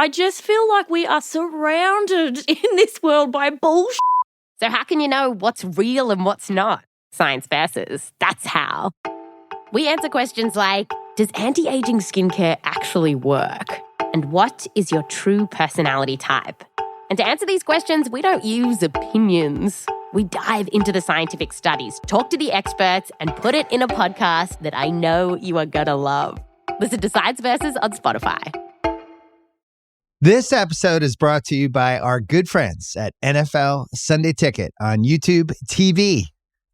I just feel like we are surrounded in this world by bullshit. So how can you know what's real and what's not? Science versus. That's how. We answer questions like, does anti-aging skincare actually work? And what is your true personality type? And to answer these questions, we don't use opinions. We dive into the scientific studies, talk to the experts, and put it in a podcast that I know you are gonna love. Listen to Science Versus on Spotify. This episode is brought to you by our good friends at NFL Sunday Ticket on YouTube TV.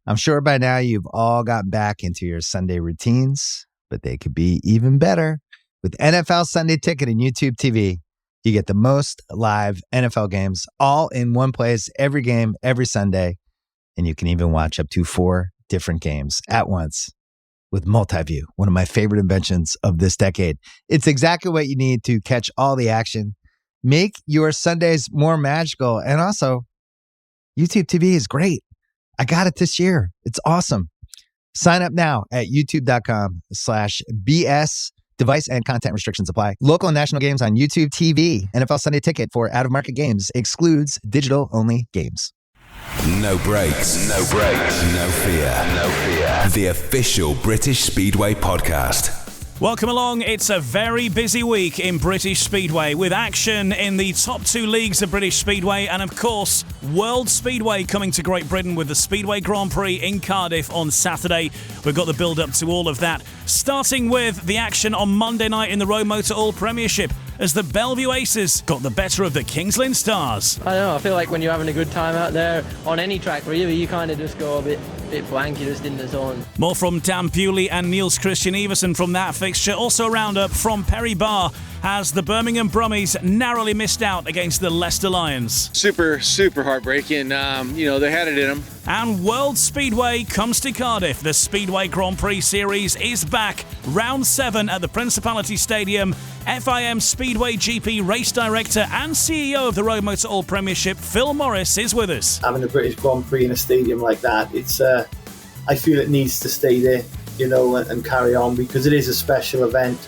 I'm sure by now you've all gotten back into your Sunday routines, but they could be even better. With NFL Sunday Ticket and YouTube TV, you get the most live NFL games all in one place, every game, every Sunday. And you can even watch up to 4 different games at once with multi-view, one of my favorite inventions of this decade. It's exactly what you need to catch all the action, make your Sundays more magical. And also, YouTube TV is great. I got it this year. It's awesome. Sign up now at youtube.com/BS. Device and content restrictions apply. Local and national games on YouTube TV. NFL Sunday Ticket for out-of-market games excludes digital-only games. No brakes, no brakes, no fear, no fear. The official British Speedway podcast. Welcome along. It's a very busy week in British Speedway with action in the top 2 leagues of British Speedway and, of course, World Speedway coming to Great Britain with the Speedway Grand Prix in Cardiff on Saturday. We've got the build-up to all of that, starting with the action on Monday night in the ROWE Motor Oil Premiership as the Bellevue Aces got the better of the Kings Lynn Stars. I don't know, I feel like when you're having a good time out there on any track, really, you kind of just go a bit blank, you're just in the zone. More from Dan Bewley and Niels Christian Everson from that fixture. Also a roundup from Perry Barr as the Birmingham Brummies narrowly missed out against the Leicester Lions. Super heartbreaking. They had it in them. And World Speedway comes to Cardiff. The Speedway Grand Prix Series is back. Round 7 at the Principality Stadium. FIM Speedway GP race director and CEO of the ROWE Motor Oil Premiership, Phil Morris, is with us. Having a British Grand Prix in a stadium like that, it's I feel it needs to stay there, and carry on because it is a special event.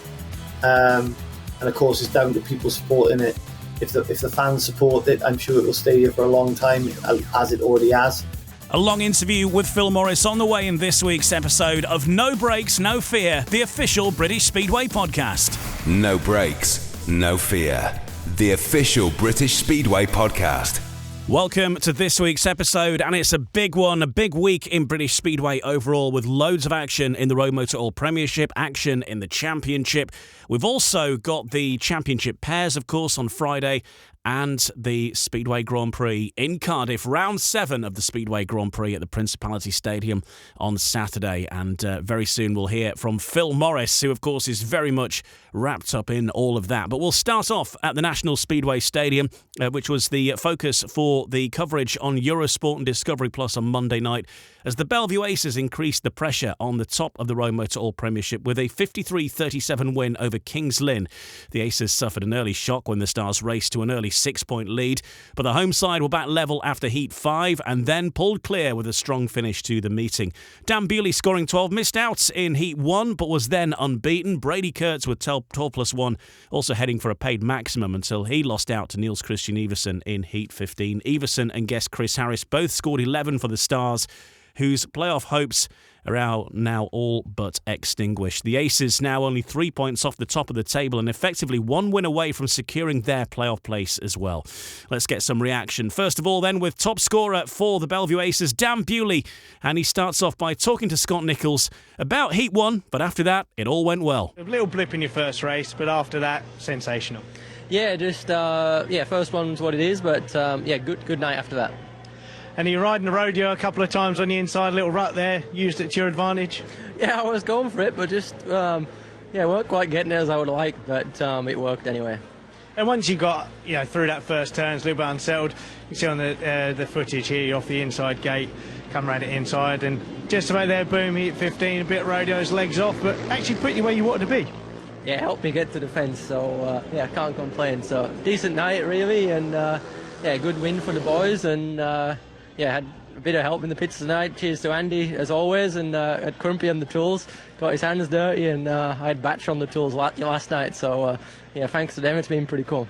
And of course, it's down to people supporting it. If the fans support it, I'm sure it will stay here for a long time, as it already has. A long interview with Phil Morris on the way in this week's episode of No Brakes, No Fear, the official British Speedway podcast. No brakes, no fear. The official British Speedway podcast. Welcome to this week's episode, and it's a big one, a big week in British Speedway overall with loads of action in the ROWE Motor Oil Premiership, action in the Championship. We've also got the Championship pairs, of course, on Friday, and the Speedway Grand Prix in Cardiff, round 7 of the Speedway Grand Prix at the Principality Stadium on Saturday. And very soon we'll hear from Phil Morris, who of course is very much wrapped up in all of that. But we'll start off at the National Speedway Stadium, which was the focus for the coverage on Eurosport and Discovery Plus on Monday night, as the Bellevue Aces increased the pressure on the top of the ROWE Motor Oil Premiership with a 53-37 win over Kings Lynn. The Aces suffered an early shock when the Stars raced to an early 6-point lead, but the home side were back level after Heat 5 and then pulled clear with a strong finish to the meeting. Dan Bewley scoring 12, missed out in Heat 1 but was then unbeaten. Brady Kurtz with 12+1 also heading for a paid maximum until he lost out to Niels Christian Everson in Heat 15. Everson and guest Chris Harris both scored 11 for the Stars, whose playoff hopes are now all but extinguished. The Aces now only 3 points off the top of the table and effectively 1 win away from securing their playoff place as well. Let's get some reaction. First of all then with top scorer for the Bellevue Aces, Dan Bewley, and he starts off by talking to Scott Nichols about Heat 1, but after that it all went well. A little blip in your first race, but after that, sensational. Yeah, first one's what it is, but good night after that. And you're riding the rodeo a couple of times on the inside, a little rut there, used it to your advantage? Yeah, I was going for it, but just, weren't quite getting there as I would like, but it worked anyway. And once you got, through that first turn, it's a little bit unsettled. You can see on the footage here, you're off the inside gate, come around the inside, and just about there, boom, hit 15, a bit rodeo's legs off, but actually put you where you wanted to be. Yeah, it helped me get to the fence, so, I can't complain. So, decent night, really, and, good win for the boys, and, had a bit of help in the pits tonight. Cheers to Andy, as always, and at Crumpy on the tools. Got his hands dirty, and I had Batch on the tools last night. So, thanks to them. It's been pretty cool.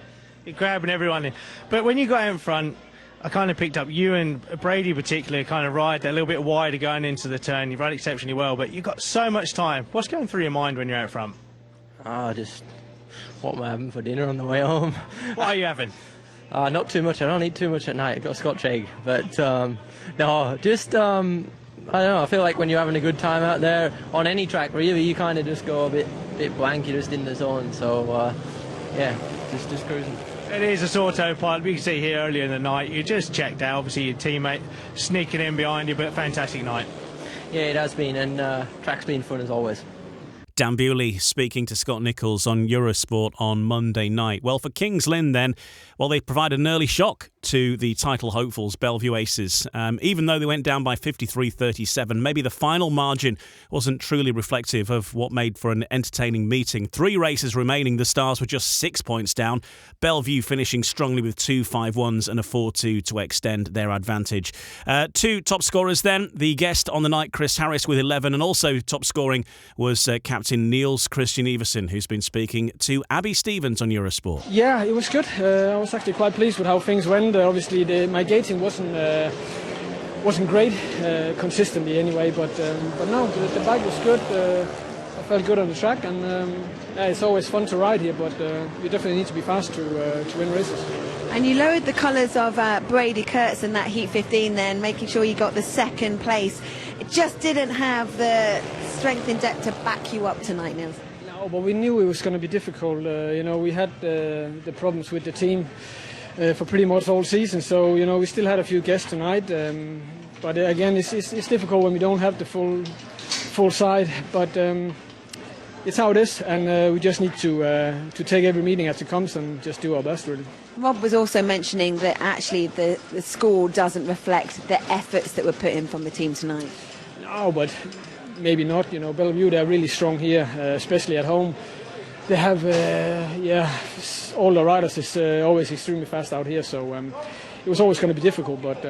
You're grabbing everyone in. But when you got out in front, I kind of picked up you and Brady particularly kind of ride that a little bit wider going into the turn. You ride exceptionally well, but you've got so much time. What's going through your mind when you're out front? Just what am I having for dinner on the way home? What are you having? Not too much. I don't eat too much at night. I've got a Scotch egg. But no, just I don't know. I feel like when you're having a good time out there on any track, really, you kind of just go a bit blank. You're just in the zone. So just cruising. It is a autopilot. We can see here earlier in the night, you just checked out. Obviously, your teammate sneaking in behind you, but fantastic night. Yeah, it has been, and track's been fun as always. Dan Bewley speaking to Scott Nichols on Eurosport on Monday night. Well, for Kings Lynn then, they provided an early shock to the title hopefuls, Bellevue Aces. Even though they went down by 53-37, maybe the final margin wasn't truly reflective of what made for an entertaining meeting. 3 races remaining, the Stars were just 6 points down. Bellevue finishing strongly with 2 5-1s and a 4-2 to extend their advantage. 2 top scorers then, the guest on the night, Chris Harris with 11, and also top scoring was Captain Niels Christian Iversen, who's been speaking to Abby Stevens on Eurosport. Yeah, it was good. I was actually quite pleased with how things went. Obviously, my gating wasn't great consistently anyway, but no, the bike was good. I felt good on the track, and it's always fun to ride here, but you definitely need to be fast to win races. And you lowered the colours of Brady Kurtz in that Heat 15 then, making sure you got the second place. It just didn't have the strength in depth to back you up tonight, Niels. No, but we knew it was going to be difficult. We had the problems with the team for pretty much all season, so we still had a few guests tonight. But again, it's difficult when we don't have the full side. But it's how it is, and we just need to take every meeting as it comes and just do our best, really. Rob was also mentioning that actually the score doesn't reflect the efforts that were put in from the team tonight. No, but maybe not. Bellevue, they're really strong here, especially at home. They have, all the riders is always extremely fast out here, so it was always going to be difficult, but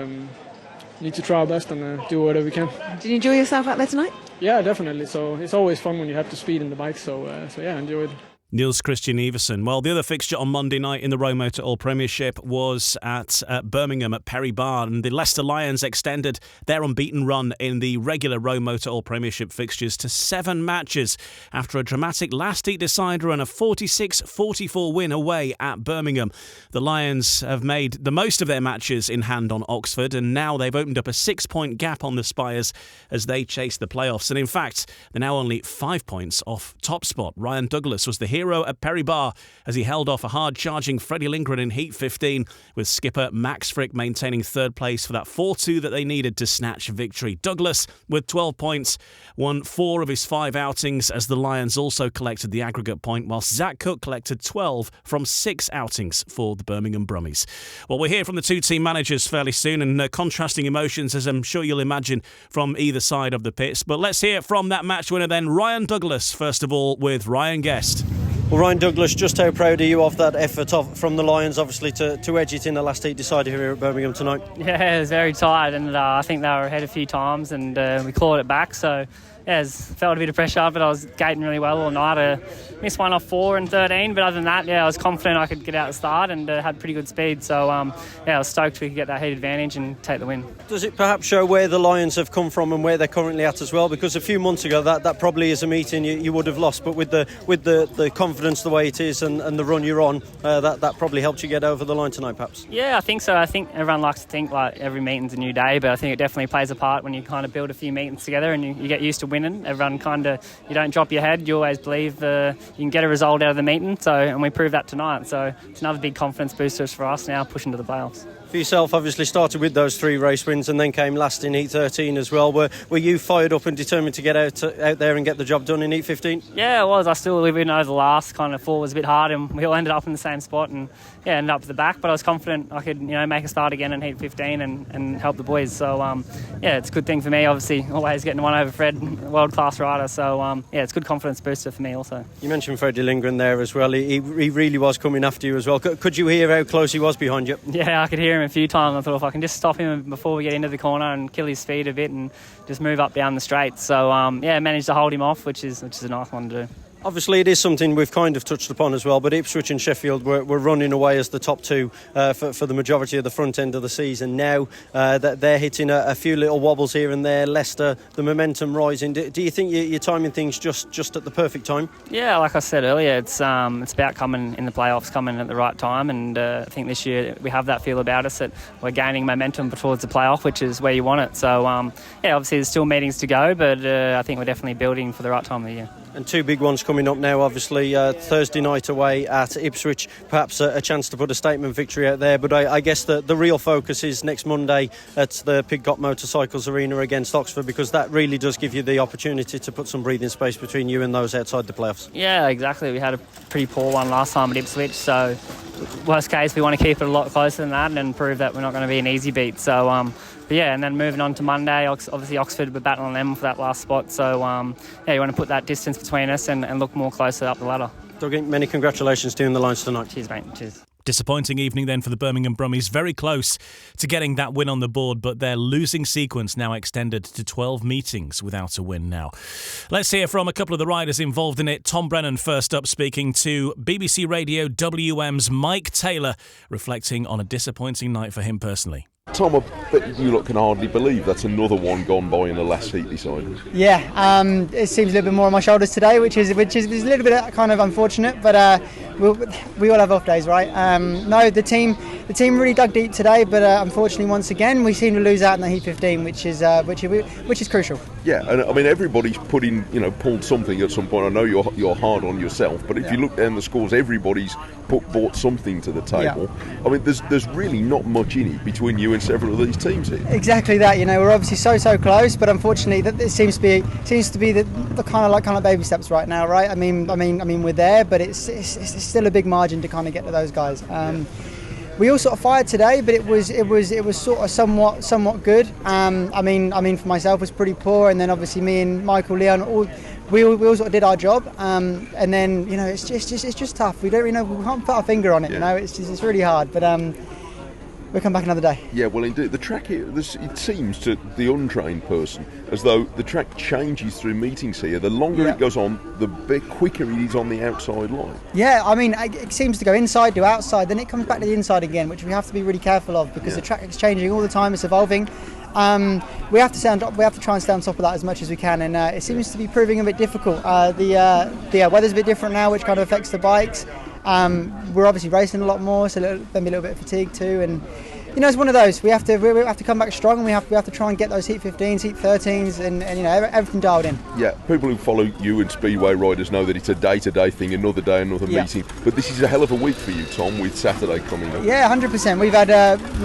need to try our best and do whatever we can. Did you enjoy yourself out there tonight? Yeah, definitely. So it's always fun when you have the speed in the bike, so enjoy it. Niels Christian Iversen. Well, the other fixture on Monday night in the ROWE Motor Oil Premiership was at Birmingham at Perry Bar, and the Leicester Lions extended their unbeaten run in the regular ROWE Motor Oil Premiership fixtures to 7 matches after a dramatic last heat decider and a 46-44 win away at Birmingham. The Lions have made the most of their matches in hand on Oxford, and now they've opened up a 6-point gap on the Spires as they chase the playoffs. And in fact, they're now only 5 points off top spot. Ryan Douglas was the hero at Perry Bar as he held off a hard-charging Freddie Lindgren in Heat 15, with skipper Max Frick maintaining third place for that 4-2 that they needed to snatch victory. Douglas, with 12 points, won 4 of his 5 outings as the Lions also collected the aggregate point, whilst Zach Cook collected 12 from 6 outings for the Birmingham Brummies. Well, we'll hear from the 2 team managers fairly soon, and contrasting emotions, as I'm sure you'll imagine, from either side of the pits. But let's hear from that match winner then, Ryan Douglas, first of all, with Ryan Guest. Well, Ryan Douglas, just how proud are you of that effort from the Lions, obviously, to edge it in the last heat decider here at Birmingham tonight? Yeah, it was very tight, and I think they were ahead a few times, and we clawed it back, so yeah, felt a bit of pressure, but I was gating really well all night. I missed one off 4 and 13, but other than that, I was confident I could get out the start and had pretty good speed. So, I was stoked we could get that heat advantage and take the win. Does it perhaps show where the Lions have come from and where they're currently at as well? Because a few months ago, that probably is a meeting you would have lost, but with the confidence the way it is and the run you're on, that probably helped you get over the line tonight, perhaps? Yeah, I think so. I think everyone likes to think like every meeting's a new day, but I think it definitely plays a part when you kind of build a few meetings together and you get used to winning. Everyone you don't drop your head. You always believe you can get a result out of the meeting. And we proved that tonight. So it's another big confidence booster for us now, pushing to the playoffs. For yourself, obviously started with those 3 race wins and then came last in Heat 13 as well. Were you fired up and determined to get out there and get the job done in Heat 15? Yeah, I was. I still, even though the last kind of 4 was a bit hard and we all ended up in the same spot and ended up at the back. But I was confident I could make a start again in Heat 15 and help the boys. So, it's a good thing for me, obviously, always getting one over Fred, world-class rider. So, it's a good confidence booster for me also. You mentioned Freddie Lindgren there as well. He really was coming after you as well. Could you hear how close he was behind you? Yeah, I could hear him a few times. I thought if I can just stop him before we get into the corner and kill his speed a bit and just move up down the straight. So, managed to hold him off, which is a nice one to do. Obviously, it is something we've kind of touched upon as well, but Ipswich and Sheffield were running away as the top two for the majority of the front end of the season. Now they're hitting a few little wobbles here and there. Leicester, the momentum rising. Do you think you're timing things just at the perfect time? Yeah, like I said earlier, it's about coming in the playoffs, coming at the right time, and I think this year we have that feel about us that we're gaining momentum towards the playoff, which is where you want it. So, obviously there's still meetings to go, but I think we're definitely building for the right time of the year. And two big ones coming up now, obviously. Thursday night away at Ipswich, perhaps a chance to put a statement victory out there. But I guess the real focus is next Monday at the Pidcock Motorcycles Arena against Oxford, because that really does give you the opportunity to put some breathing space between you and those outside the playoffs. Yeah, exactly. We had a pretty poor one last time at Ipswich, so worst case we want to keep it a lot closer than that and prove that we're not going to be an easy beat. So and then moving on to Monday, obviously Oxford, we're battling them for that last spot. So, you want to put that distance between us and look more closer up the ladder. Dougie, many congratulations to you in the lines tonight. Cheers, mate. Cheers. Disappointing evening then for the Birmingham Brummies. Very close to getting that win on the board, but their losing sequence now extended to 12 meetings without a win now. Let's hear from a couple of the riders involved in it. Tom Brennan first up, speaking to BBC Radio WM's Mike Taylor, reflecting on a disappointing night for him personally. Tom, I bet you lot can hardly believe that's another one gone by in the last heat decided. Yeah, it seems a little bit more on my shoulders today, which is a little bit kind of unfortunate, but we all have off days, right? No, the team really dug deep today, but unfortunately, once again, we seem to lose out in the heat 15, which is crucial. Yeah, and I mean everybody's pulled something at some point. I know you're hard on yourself, but if you look down the scores, everybody's brought something to the table. Yeah. I mean, there's really not much in it between you and several of these teams here. Exactly that. We're obviously so close, but unfortunately, that it seems to be the kind of baby steps right now, right? I mean, we're there, but it's still a big margin to kind of get to those guys. We all sort of fired today, but it was sort of somewhat good. I mean, for myself, it was pretty poor, and then obviously me and Michael, Leon, we all sort of did our job. And then it's just tough. We don't really know. We can't put our finger on it. Yeah. It's really hard, but. We'll come back another day. Yeah, well, indeed. The track here, it seems to the untrained person as though the track changes through meetings here. The longer it goes on, the bit quicker it is on the outside line. Yeah, I mean, it seems to go inside to outside, then it comes back to the inside again, which we have to be really careful of because the track is changing all the time. It's evolving. We have to try and stay on top of that as much as we can, and it seems to be proving a bit difficult. The weather's a bit different now, which kind of affects the bikes. We're obviously racing a lot more, so there'll be a little bit of fatigue too, and it's one of those. We have to come back strong, and we have to try and get those heat 15s, heat 13s, and everything dialed in. Yeah, people who follow you and Speedway riders know that it's a day-to-day thing, another day, another meeting. But this is a hell of a week for you, Tom, with Saturday coming up. Yeah, 100%. We've had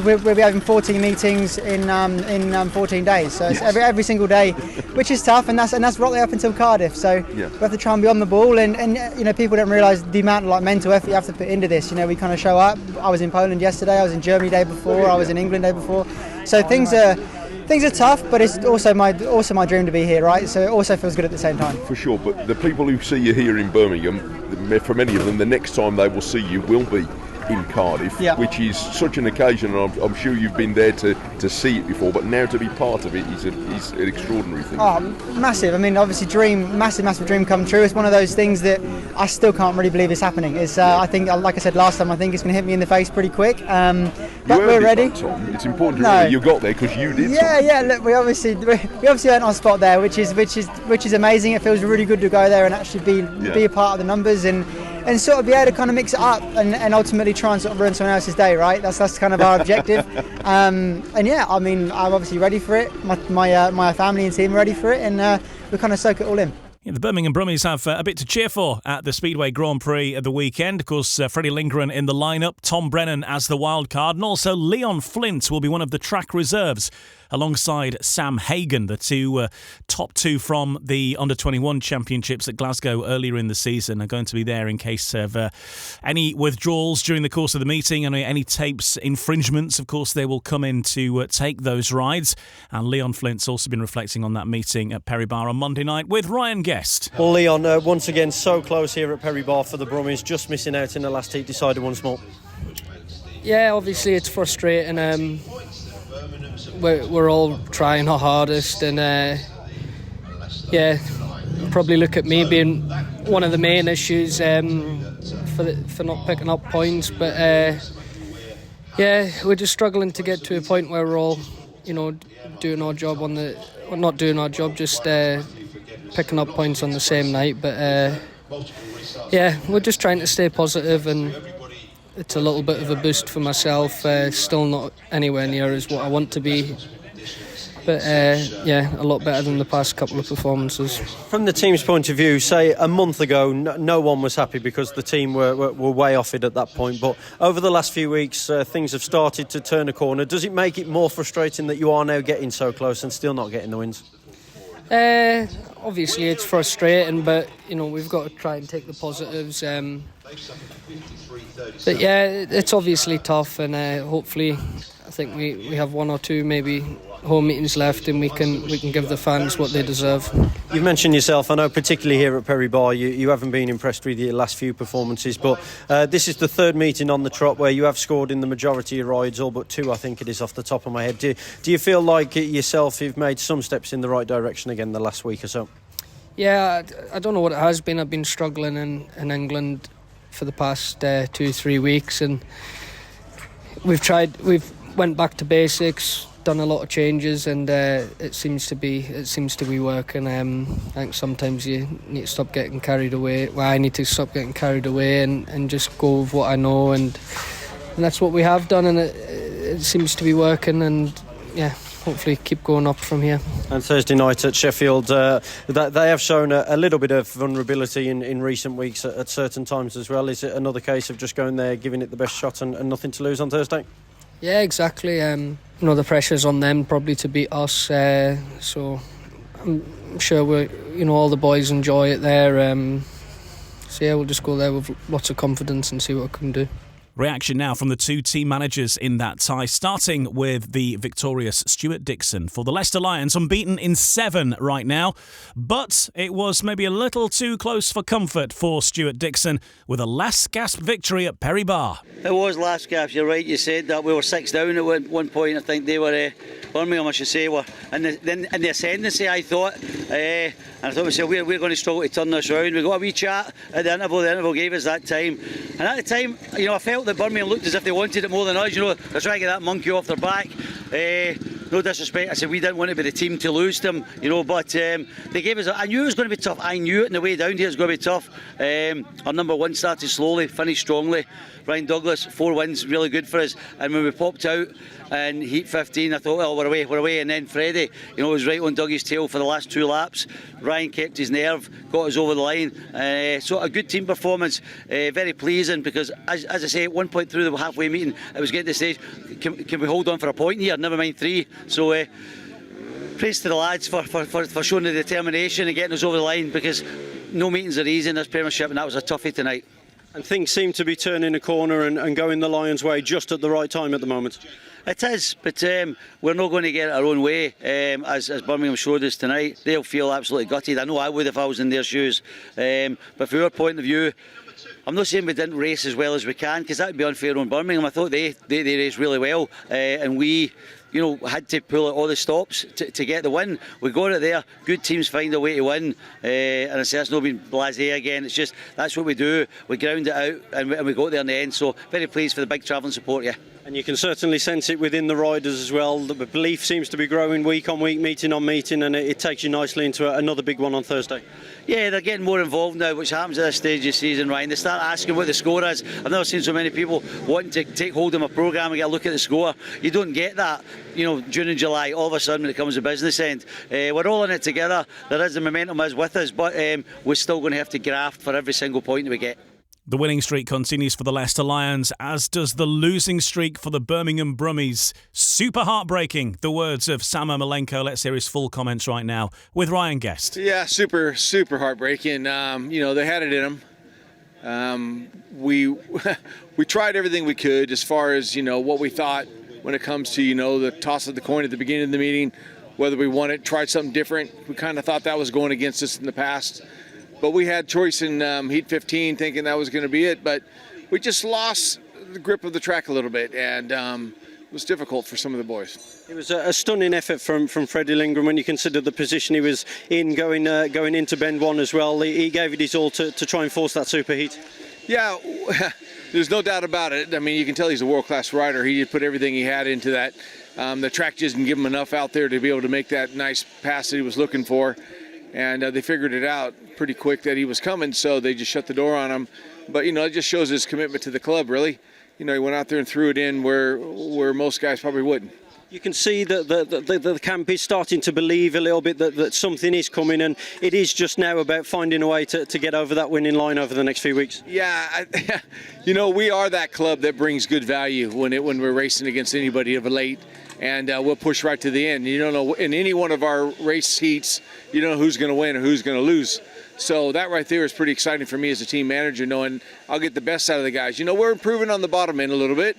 we'll be having 14 meetings in 14 days, so it's every single day, which is tough, and that's right the way up until Cardiff. So we have to try and be on the ball, and people don't realise the amount of mental effort you have to put into this. We kind of show up. I was in Poland yesterday. I was in Germany day before. I was in England day before. So things are tough, but it's also my dream to be here, right? So it also feels good at the same time. For sure, but the people who see you here in Birmingham, for many of them, the next time they will see you will be in Cardiff, which is such an occasion, and I'm sure you've been there to see it before, but now to be part of it is an extraordinary thing. Oh, massive. I mean, obviously massive dream come true. It's one of those things that I still can't really believe is happening. It's I think, like I said last time, I think it's going to hit me in the face pretty quick, but we're ready. Tom. It's important to remember you got there because you did. Yeah, look, we obviously earned our spot there, which is amazing. It feels really good to go there and actually be a part of the numbers and sort of be able to kind of mix it up and ultimately try and sort of ruin someone else's day, right? That's kind of our objective. And yeah, I mean, I'm obviously ready for it. My family and team are ready for it, and we kind of soak it all in. Yeah, the Birmingham Brummies have a bit to cheer for at the Speedway Grand Prix at the weekend. Of course, Freddie Lindgren in the lineup, Tom Brennan as the wild card, and also Leon Flint will be one of the track reserves alongside Sam Hagan, the top two from the Under-21 Championships at Glasgow earlier in the season, are going to be there in case of any withdrawals during the course of the meeting and any tapes infringements. Of course, they will come in to take those rides. And Leon Flint's also been reflecting on that meeting at Perry Bar on Monday night with Ryan Guest. Well, Leon, once again, so close here at Perry Bar for the Brummies, just missing out in the last heat, decided once more. Yeah, obviously it's frustrating. We're all trying our hardest, and probably look at me being one of the main issues for not picking up points. But we're just struggling to get to a point where we're all, doing our job not doing our job, just picking up points on the same night. But we're just trying to stay positive, and it's a little bit of a boost for myself. Still not anywhere near as what I want to be. But a lot better than the past couple of performances. From the team's point of view, say a month ago, no one was happy because the team were way off it at that point. But over the last few weeks, things have started to turn a corner. Does it make it more frustrating that you are now getting so close and still not getting the wins? Obviously, it's frustrating, but we've got to try and take the positives. But it's obviously tough, and hopefully, I think we have one or two maybe home meetings left, and we can give the fans what they deserve. You've mentioned yourself, I know particularly here at Perry Bar, you haven't been impressed with your last few performances, but this is the third meeting on the trot where you have scored in the majority of rides, all but two I think it is off the top of my head. Do you feel like yourself you've made some steps in the right direction again the last week or so? Yeah, I don't know what it has been. I've been struggling in England for the past 2-3 weeks, and we've went back to basics, done a lot of changes, and it seems to be working. I think sometimes you need to stop getting carried away. Well, I need to stop getting carried away and just go with what I know, and that's what we have done, and it seems to be working, and hopefully keep going up from here. And Thursday night at Sheffield, they have shown a little bit of vulnerability in recent weeks at certain times as well. Is it another case of just going there, giving it the best shot and nothing to lose on Thursday? Yeah, exactly. The pressure's on them probably to beat us, so I'm sure all the boys enjoy it there. We'll just go there with lots of confidence and see what we can do. Reaction now from the two team managers in that tie, starting with the victorious Stuart Dixon for the Leicester Lions, unbeaten in 7 right now. But it was maybe a little too close for comfort for Stuart Dixon with a last gasp victory at Perry Bar. It was last gasp, you're right, you said that. We were 6 down at one point. I think they were, Birmingham I should say, were in the ascendancy, I thought. And I thought we're going to struggle to turn this round. We got a wee chat at the interval gave us that time. And at the time, I felt that Birmingham looked as if they wanted it more than us. They're trying to get that monkey off their back. No disrespect, I said we didn't want to be the team to lose them, but they gave us. I knew it was going to be tough. I knew it on the way down here it was going to be tough. Our number one started slowly, finished strongly. Ryan Douglas, 4 wins, really good for us. And when we popped out in heat 15, I thought, well, we're away. And then Freddie, was right on Dougie's tail for the last 2 laps. Ryan kept his nerve, got us over the line. So a good team performance, very pleasing, because as I say, at one point through the halfway meeting, it was getting to the stage, can we hold on for a point here? Never mind 3. So praise to the lads for showing the determination and getting us over the line, because no meetings are easy in this Premiership, and that was a toughie tonight. And things seem to be turning a corner and going the Lions' way just at the right time at the moment. It is, but we're not going to get it our own way, as Birmingham showed us tonight. They'll feel absolutely gutted. I know I would if I was in their shoes. But from our point of view, I'm not saying we didn't race as well as we can, because that would be unfair on Birmingham. I thought they raced really well, and we had to pull out all the stops to get the win. We got it there. Good teams find a way to win, and I say it's not been blasé again. It's just that's what we do. We ground it out, and we got there in the end. So very pleased for the big travelling support, yeah. And you can certainly sense it within the riders as well. The belief seems to be growing week on week, meeting on meeting, and it takes you nicely into another big one on Thursday. Yeah, they're getting more involved now, which happens at this stage of the season, Ryan. They start asking what the score is. I've never seen so many people wanting to take hold of my programme and get a look at the score. You don't get that, June and July, all of a sudden when it comes to business end. We're all in it together. The momentum is with us, but we're still going to have to graft for every single point that we get. The winning streak continues for the Leicester Lions, as does the losing streak for the Birmingham Brummies. Super heartbreaking, the words of Sam Ermolenko. Let's hear his full comments right now with Ryan Guest. Yeah, super heartbreaking. They had it in them. We tried everything we could as far as, what we thought when it comes to, the toss of the coin at the beginning of the meeting, whether we won it, tried something different. We kind of thought that was going against us in the past. But we had choice in heat 15, thinking that was going to be it. But we just lost the grip of the track a little bit. And was difficult for some of the boys. It was a stunning effort from Freddie Lindgren when you consider the position he was in going into bend one as well. He gave it his all to try and force that superheat. Yeah, there's no doubt about it. I mean, you can tell he's a world-class rider. He put everything he had into that. The track just didn't give him enough out there to be able to make that nice pass that he was looking for. And they figured it out pretty quick that he was coming, so they just shut the door on him. But, it just shows his commitment to the club, really. He went out there and threw it in where most guys probably wouldn't. You can see that the camp is starting to believe a little bit that something is coming, and it is just now about finding a way to get over that winning line over the next few weeks. Yeah, we are that club that brings good value when we're racing against anybody of a late, and we'll push right to the end. You don't know in any one of our race heats, you don't know who's going to win or who's going to lose. So that right there is pretty exciting for me as a team manager, knowing I'll get the best out of the guys. We're improving on the bottom end a little bit.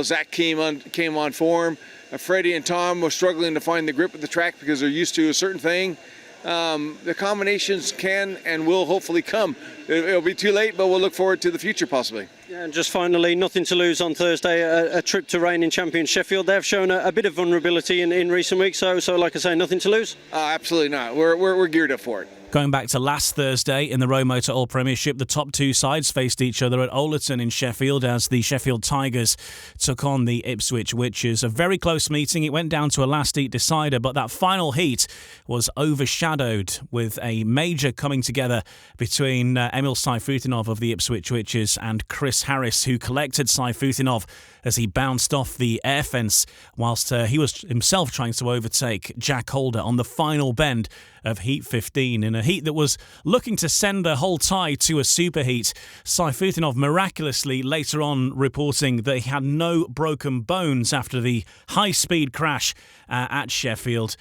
Zach came on form. Freddie and Tom were struggling to find the grip of the track because they're used to a certain thing. The combinations can and will hopefully come. It'll be too late, but we'll look forward to the future possibly. Yeah, and just finally, nothing to lose on Thursday, a trip to reigning champion Sheffield. They've shown a bit of vulnerability in recent weeks, so like I say, nothing to lose? Absolutely not. We're geared up for it. Going back to last Thursday in the ROWE Motor Oil Premiership, the top two sides faced each other at Oleton in Sheffield as the Sheffield Tigers took on the Ipswich Witches. A very close meeting. It went down to a last heat decider, but that final heat was overshadowed with a major coming together between Emil Sayfutinov of the Ipswich Witches and Chris Harris, who collected Sayfutinov as he bounced off the air fence whilst he was himself trying to overtake Jack Holder on the final bend of Heat 15 in a heat that was looking to send the whole tie to a superheat. Sayfutinov miraculously later on reporting that he had no broken bones after the high-speed crash at Sheffield.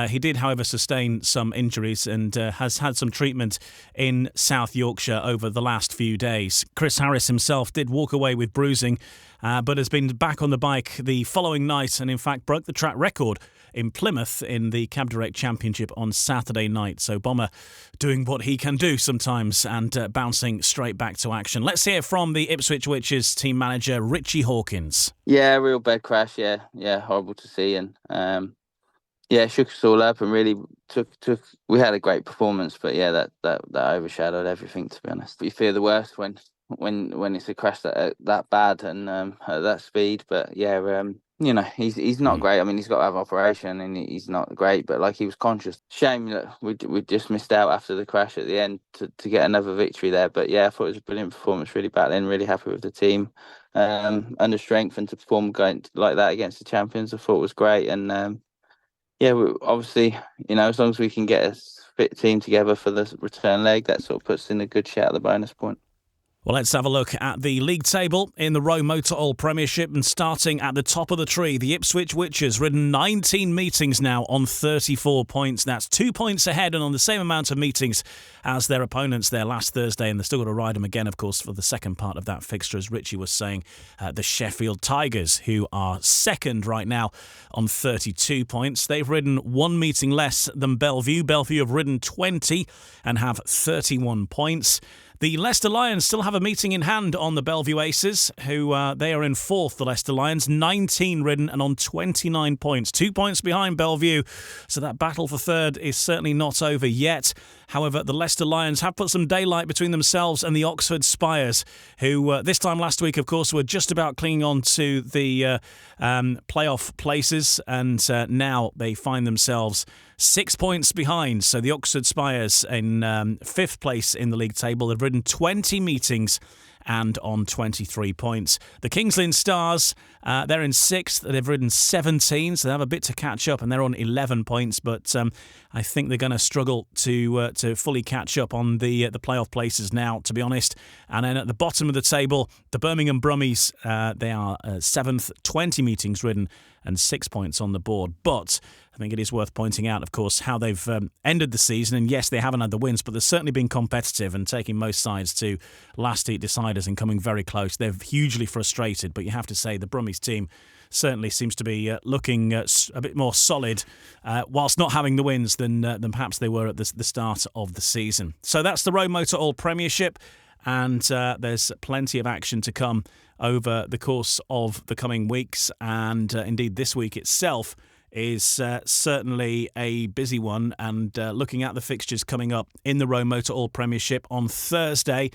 He did, however, sustain some injuries and has had some treatment in South Yorkshire over the last few days. Chris Harris himself did walk away with bruising, but has been back on the bike the following night and in fact broke the track record in Plymouth in the Cab Direct Championship on Saturday night. So Bomber doing what he can do sometimes and bouncing straight back to action. Let's hear from the Ipswich Witches team manager Richie Hawkins. Yeah, real bad crash. Yeah, horrible to see, and shook us all up and really took. We had a great performance, but yeah, that overshadowed everything. To be honest, you fear the worst when it's a crash that bad and at that speed. But yeah, he's not great. I mean, he's got to have operation and he's not great, but he was conscious. Shame that we just missed out after the crash at the end to get another victory there. But yeah, I thought it was a brilliant performance, really battling, really happy with the team under strength, and to perform going like that against the champions, I thought was great. And obviously, as long as we can get a fit team together for the return leg, that sort of puts us in a good shout at the bonus point. Well, let's have a look at the league table in the ROWE Motor Oil Premiership, and starting at the top of the tree, the Ipswich Witches ridden 19 meetings now on 34 points. That's 2 points ahead and on the same amount of meetings as their opponents there last Thursday, and they're still going to ride them again, of course, for the second part of that fixture, as Richie was saying, the Sheffield Tigers, who are second right now on 32 points. They've ridden one meeting less than Bellevue. Bellevue have ridden 20 and have 31 points. The Leicester Lions still have a meeting in hand on the Bellevue Aces, who they are in fourth, the Leicester Lions, 19 ridden and on 29 points. 2 points behind Bellevue, so that battle for third is certainly not over yet. However, the Leicester Lions have put some daylight between themselves and the Oxford Spires, who this time last week, of course, were just about clinging on to the playoff places, and now they find themselves 6 points behind. So the Oxford Spires in fifth place in the league table. They've ridden 20 meetings and on 23 points. The King's Lynn Stars, they're in sixth. They've ridden 17, so they have a bit to catch up, and they're on 11 points. But I think they're going to struggle to fully catch up on the playoff places now, to be honest. And then at the bottom of the table, the Birmingham Brummies, they are seventh, 20 meetings ridden and 6 points on the board. But I think it is worth pointing out, of course, how they've ended the season. And yes, they haven't had the wins, but they've certainly been competitive and taking most sides to last heat deciders and coming very close. They're hugely frustrated, but you have to say the Brummies team certainly seems to be looking a bit more solid whilst not having the wins than perhaps they were at the start of the season. So that's the ROWE Motor Oil Premiership. and there's plenty of action to come over the course of the coming weeks, and indeed this week itself is certainly a busy one. And looking at the fixtures coming up in the ROWE Motor Oil Premiership on Thursday,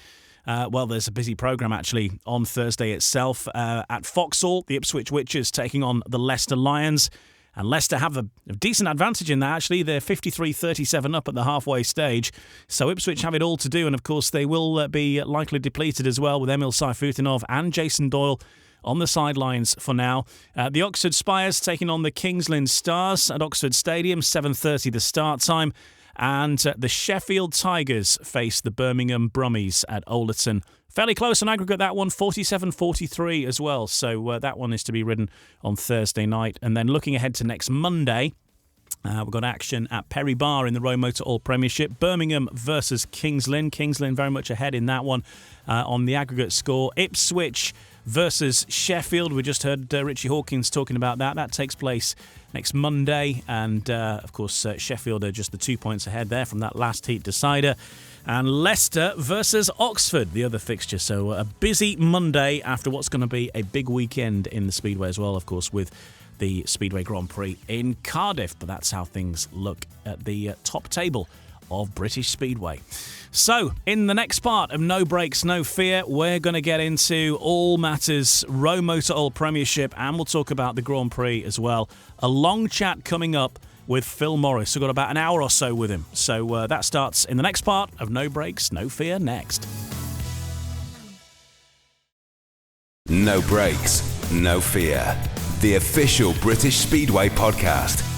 there's a busy programme actually on Thursday itself. At Vauxhall, the Ipswich Witches taking on the Leicester Lions. And Leicester have a decent advantage in that, actually. They're 53-37 up at the halfway stage. So Ipswich have it all to do. And, of course, they will be likely depleted as well with Emil Saifutinov and Jason Doyle on the sidelines for now. The Oxford Spires taking on the Kings Lynn Stars at Oxford Stadium, 7:30 the start time. And the Sheffield Tigers face the Birmingham Brummies at Ollerton. Fairly close on aggregate, that one, 47-43 as well. So that one is to be ridden on Thursday night. And then looking ahead to next Monday, we've got action at Perry Bar in the ROWE Motor Oil Premiership. Birmingham versus Kings Lynn. Kings Lynn very much ahead in that one on the aggregate score. Ipswich versus Sheffield. We just heard Richie Hawkins talking about that. That takes place next Monday. And, of course, Sheffield are just the 2 points ahead there from that last heat decider. And Leicester versus Oxford, the other fixture. So a busy Monday after what's going to be a big weekend in the Speedway as well, of course, with the Speedway Grand Prix in Cardiff. But that's how things look at the top table of British Speedway. So, in the next part of No Brakes, No Fear, we're going to get into all matters ROWE Motor Oil Premiership, and we'll talk about the Grand Prix as well. A long chat coming up with Phil Morris. We've got about an hour or so with him. So that starts in the next part of No Brakes, No Fear next. No Brakes, No Fear. The official British Speedway podcast.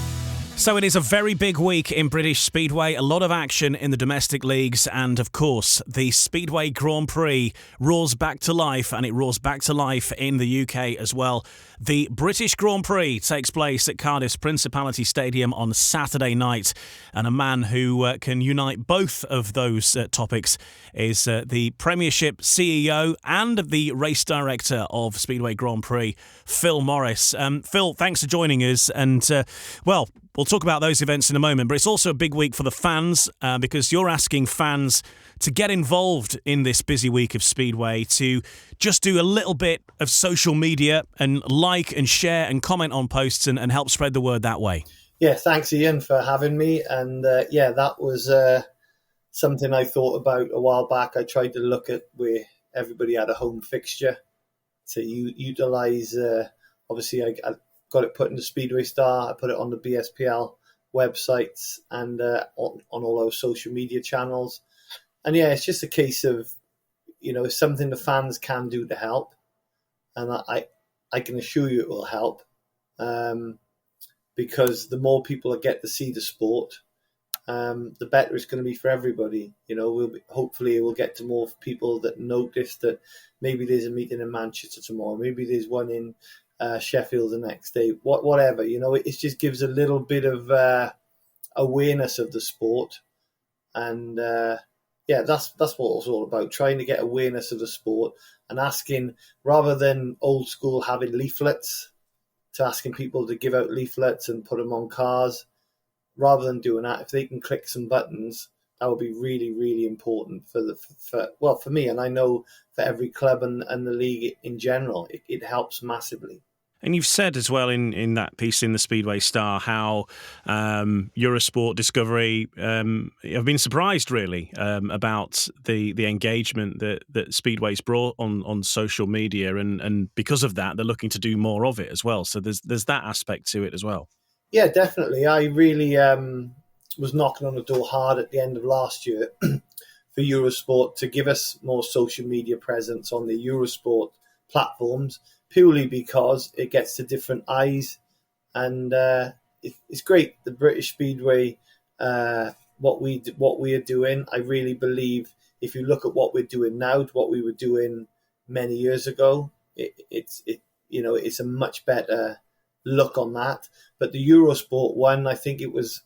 So it is a very big week in British Speedway, a lot of action in the domestic leagues, and of course the Speedway Grand Prix roars back to life, and it roars back to life in the UK as well. The British Grand Prix takes place at Cardiff's Principality Stadium on Saturday night, and a man who can unite both of those topics is the Premiership CEO and the race director of Speedway Grand Prix, Phil Morris. Phil, thanks for joining us, and we'll talk about those events in a moment, but it's also a big week for the fans because you're asking fans to get involved in this busy week of Speedway, to just do a little bit of social media and like and share and comment on posts and help spread the word that way. Yeah, thanks, Ian, for having me. And that was something I thought about a while back. I tried to look at where everybody had a home fixture to utilise. Obviously, I got it put in the Speedway Star. I put it on the BSPL websites and on all our social media channels. And yeah, it's just a case of, it's something the fans can do to help. And I can assure you it will help because the more people that get to see the sport, the better it's going to be for everybody. Hopefully we'll get to more people that notice that maybe there's a meeting in Manchester tomorrow. Maybe there's one in Sheffield the next day, whatever, it just gives a little bit of awareness of the sport. And that's what it's all about, trying to get awareness of the sport and asking, rather than old school having leaflets, to asking people to give out leaflets and put them on cars. Rather than doing that, if they can click some buttons, that would be really, really important for me, and I know for every club and the league in general. It helps massively. And you've said as well in that piece in the Speedway Star how Eurosport, Discovery have been surprised really about the engagement that Speedway's brought on social media, and because of that they're looking to do more of it as well. So there's that aspect to it as well. Yeah, definitely. I really was knocking on the door hard at the end of last year for Eurosport to give us more social media presence on the Eurosport platforms, purely because it gets to different eyes, and it's great. The British Speedway, what we are doing, I really believe if you look at what we're doing now to what we were doing many years ago, it's a much better look on that. But the Eurosport one, I think it was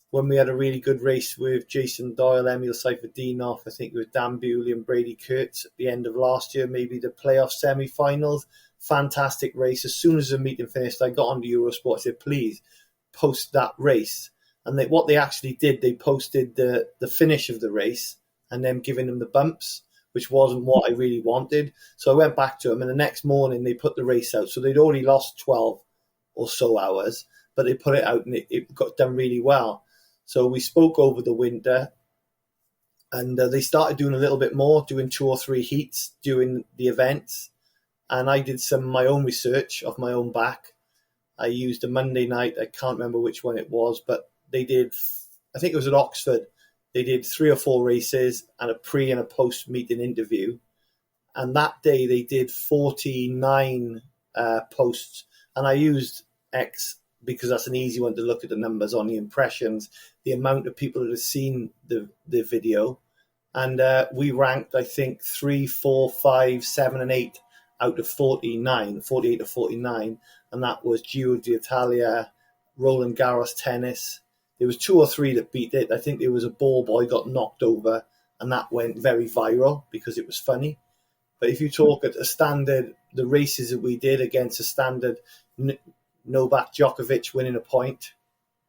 when we had a really good race with Jason Doyle, Emil Saifutinov, I think it was Dan Bewley and Brady Kurtz at the end of last year, maybe the playoff semi-finals. Fantastic race. As soon as the meeting finished, I got on to Eurosport. I said, please post that race. And what they actually did, they posted the finish of the race and then giving them the bumps, which wasn't what I really wanted. So I went back to them, and the next morning they put the race out. So they'd already lost 12 or so hours, but they put it out and it got done really well. So we spoke over the winter, and they started doing a little bit more, doing 2 or 3 heats during the events. And I did some of my own research off my own back. I used a Monday night, I can't remember which one it was, but they did, I think it was at Oxford, they did 3 or 4 races and a pre and a post meeting interview. And that day they did 49 posts. And I used X because that's an easy one to look at the numbers on, the impressions, the amount of people that have seen the video. And we ranked, I think, 3, 4, 5, 7, and 8 out of 48 or 49. And that was Giro d'Italia, Roland Garros tennis. There was 2 or 3 that beat it. I think there was a ball boy got knocked over, and that went very viral because it was funny. But if you talk at a standard, the races that we did against a standard, Novak Djokovic winning a point,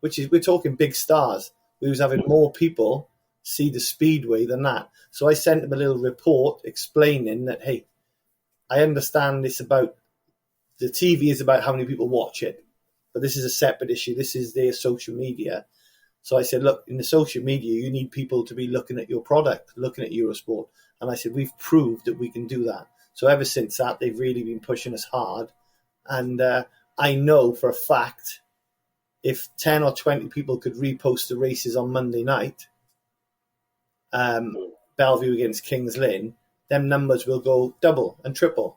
which is, we're talking big stars. We was having more people see the Speedway than that. So I sent them a little report explaining that, hey, I understand this about, the TV is about how many people watch it, but this is a separate issue. This is their social media. So I said, look, in the social media, you need people to be looking at your product, looking at Eurosport. And I said, we've proved that we can do that. So ever since that, they've really been pushing us hard. And I know for a fact, if 10 or 20 people could repost the races on Monday night, Bellevue against Kings Lynn, them numbers will go double and triple.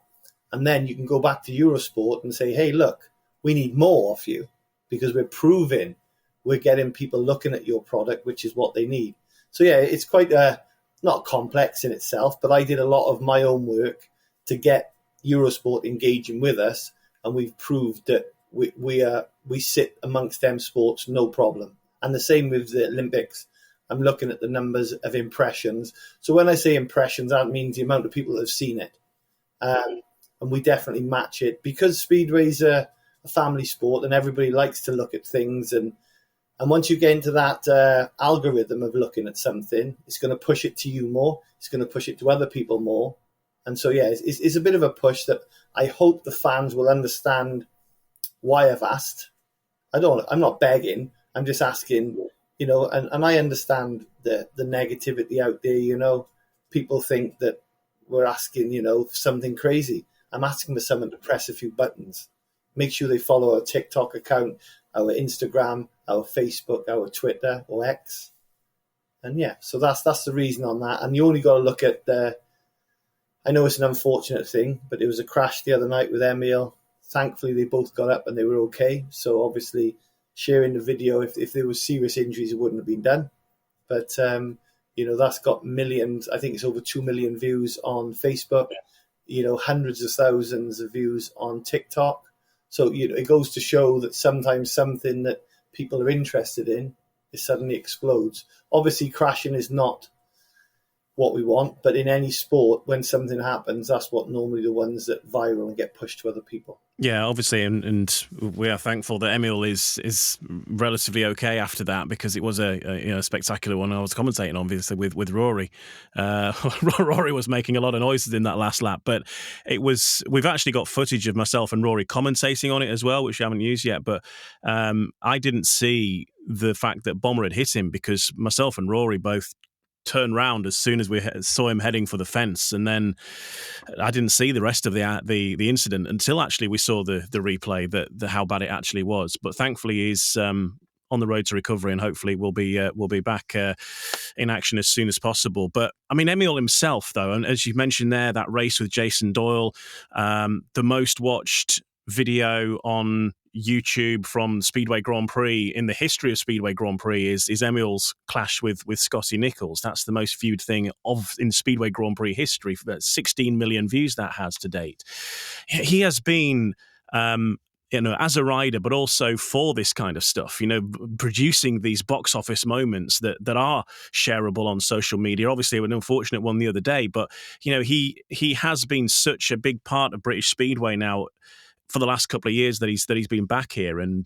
And then you can go back to Eurosport and say, hey, look, we need more of you because we're proving we're getting people looking at your product, which is what they need. So, yeah, it's quite not complex in itself, but I did a lot of my own work to get Eurosport engaging with us, and we've proved that we sit amongst them sports, no problem. And the same with the Olympics. I'm looking at the numbers of impressions. So when I say impressions, that means the amount of people that have seen it. And we definitely match it because Speedway's a family sport and everybody likes to look at things. And once you get into that algorithm of looking at something, it's going to push it to you more. It's going to push it to other people more. And so, yeah, it's a bit of a push that I hope the fans will understand why I've asked. I'm not begging. I'm just asking, you know, and I understand the negativity out there, you know. People think that we're asking, you know, something crazy. I'm asking for someone to press a few buttons. Make sure they follow our TikTok account, our Instagram, our Facebook, our Twitter or X. And yeah, so that's the reason on that. And you only got to look at I know it's an unfortunate thing, but there was a crash the other night with Emil. Thankfully, they both got up and they were okay. So obviously, sharing the video, if there was serious injuries, it wouldn't have been done. But, you know, that's got millions. I think it's over 2 million views on Facebook, you know, hundreds of thousands of views on TikTok. So, you know, it goes to show that sometimes something that people are interested in, it suddenly explodes. Obviously, crashing is not what we want, but in any sport, when something happens, that's what normally the ones that viral and get pushed to other people. Yeah, obviously, and we are thankful that Emil is relatively okay after that because it was a spectacular one. I was commentating obviously with Rory. Rory was making a lot of noises in that last lap, but we've actually got footage of myself and Rory commentating on it as well, which we haven't used yet. But I didn't see the fact that Bomber had hit him because myself and Rory both turned round as soon as we saw him heading for the fence, and then I didn't see the rest of the incident until actually we saw the replay that how bad it actually was. But thankfully, he's on the road to recovery, and hopefully we'll be back in action as soon as possible. But I mean, Emil himself, though, and as you mentioned there, that race with Jason Doyle, the most watched video on YouTube from Speedway Grand Prix in the history of Speedway Grand Prix is Emil's clash with Scotty Nichols. That's the most viewed thing in Speedway Grand Prix history. 16 million views that has to date. He has been, as a rider, but also for this kind of stuff, producing these box office moments that are shareable on social media. Obviously, an unfortunate one the other day, but he has been such a big part of British Speedway now for the last couple of years that he's been back here, and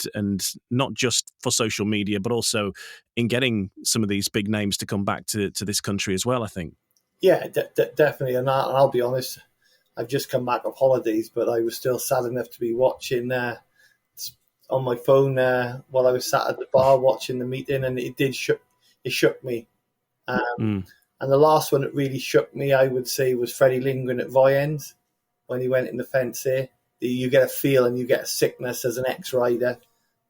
not just for social media, but also in getting some of these big names to come back to this country as well, I think. Yeah, definitely. And I'll be honest, I've just come back off holidays, but I was still sad enough to be watching on my phone while I was sat at the bar watching the meeting, and it shook me. And the last one that really shook me, I would say, was Freddie Lindgren at Voyens when he went in the fence there. You get a feel and you get a sickness as an ex-rider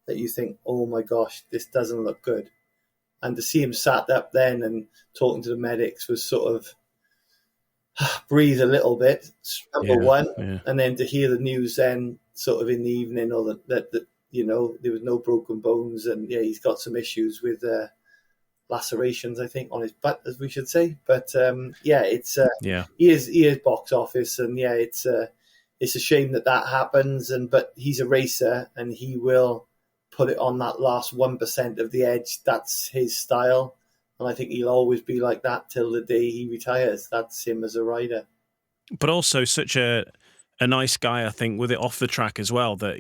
that you think, oh my gosh, this doesn't look good. And to see him sat up then and talking to the medics was sort of breathe a little bit, number one. Yeah. And then to hear the news then sort of in the evening, or that there was no broken bones, and he's got some issues with lacerations, I think, on his butt, as we should say. But he is box office, and it's a shame that happens. But he's a racer, and he will put it on that last 1% of the edge. That's his style, and I think he'll always be like that till the day he retires. That's him as a rider. But also such a nice guy, I think, with it off the track as well. That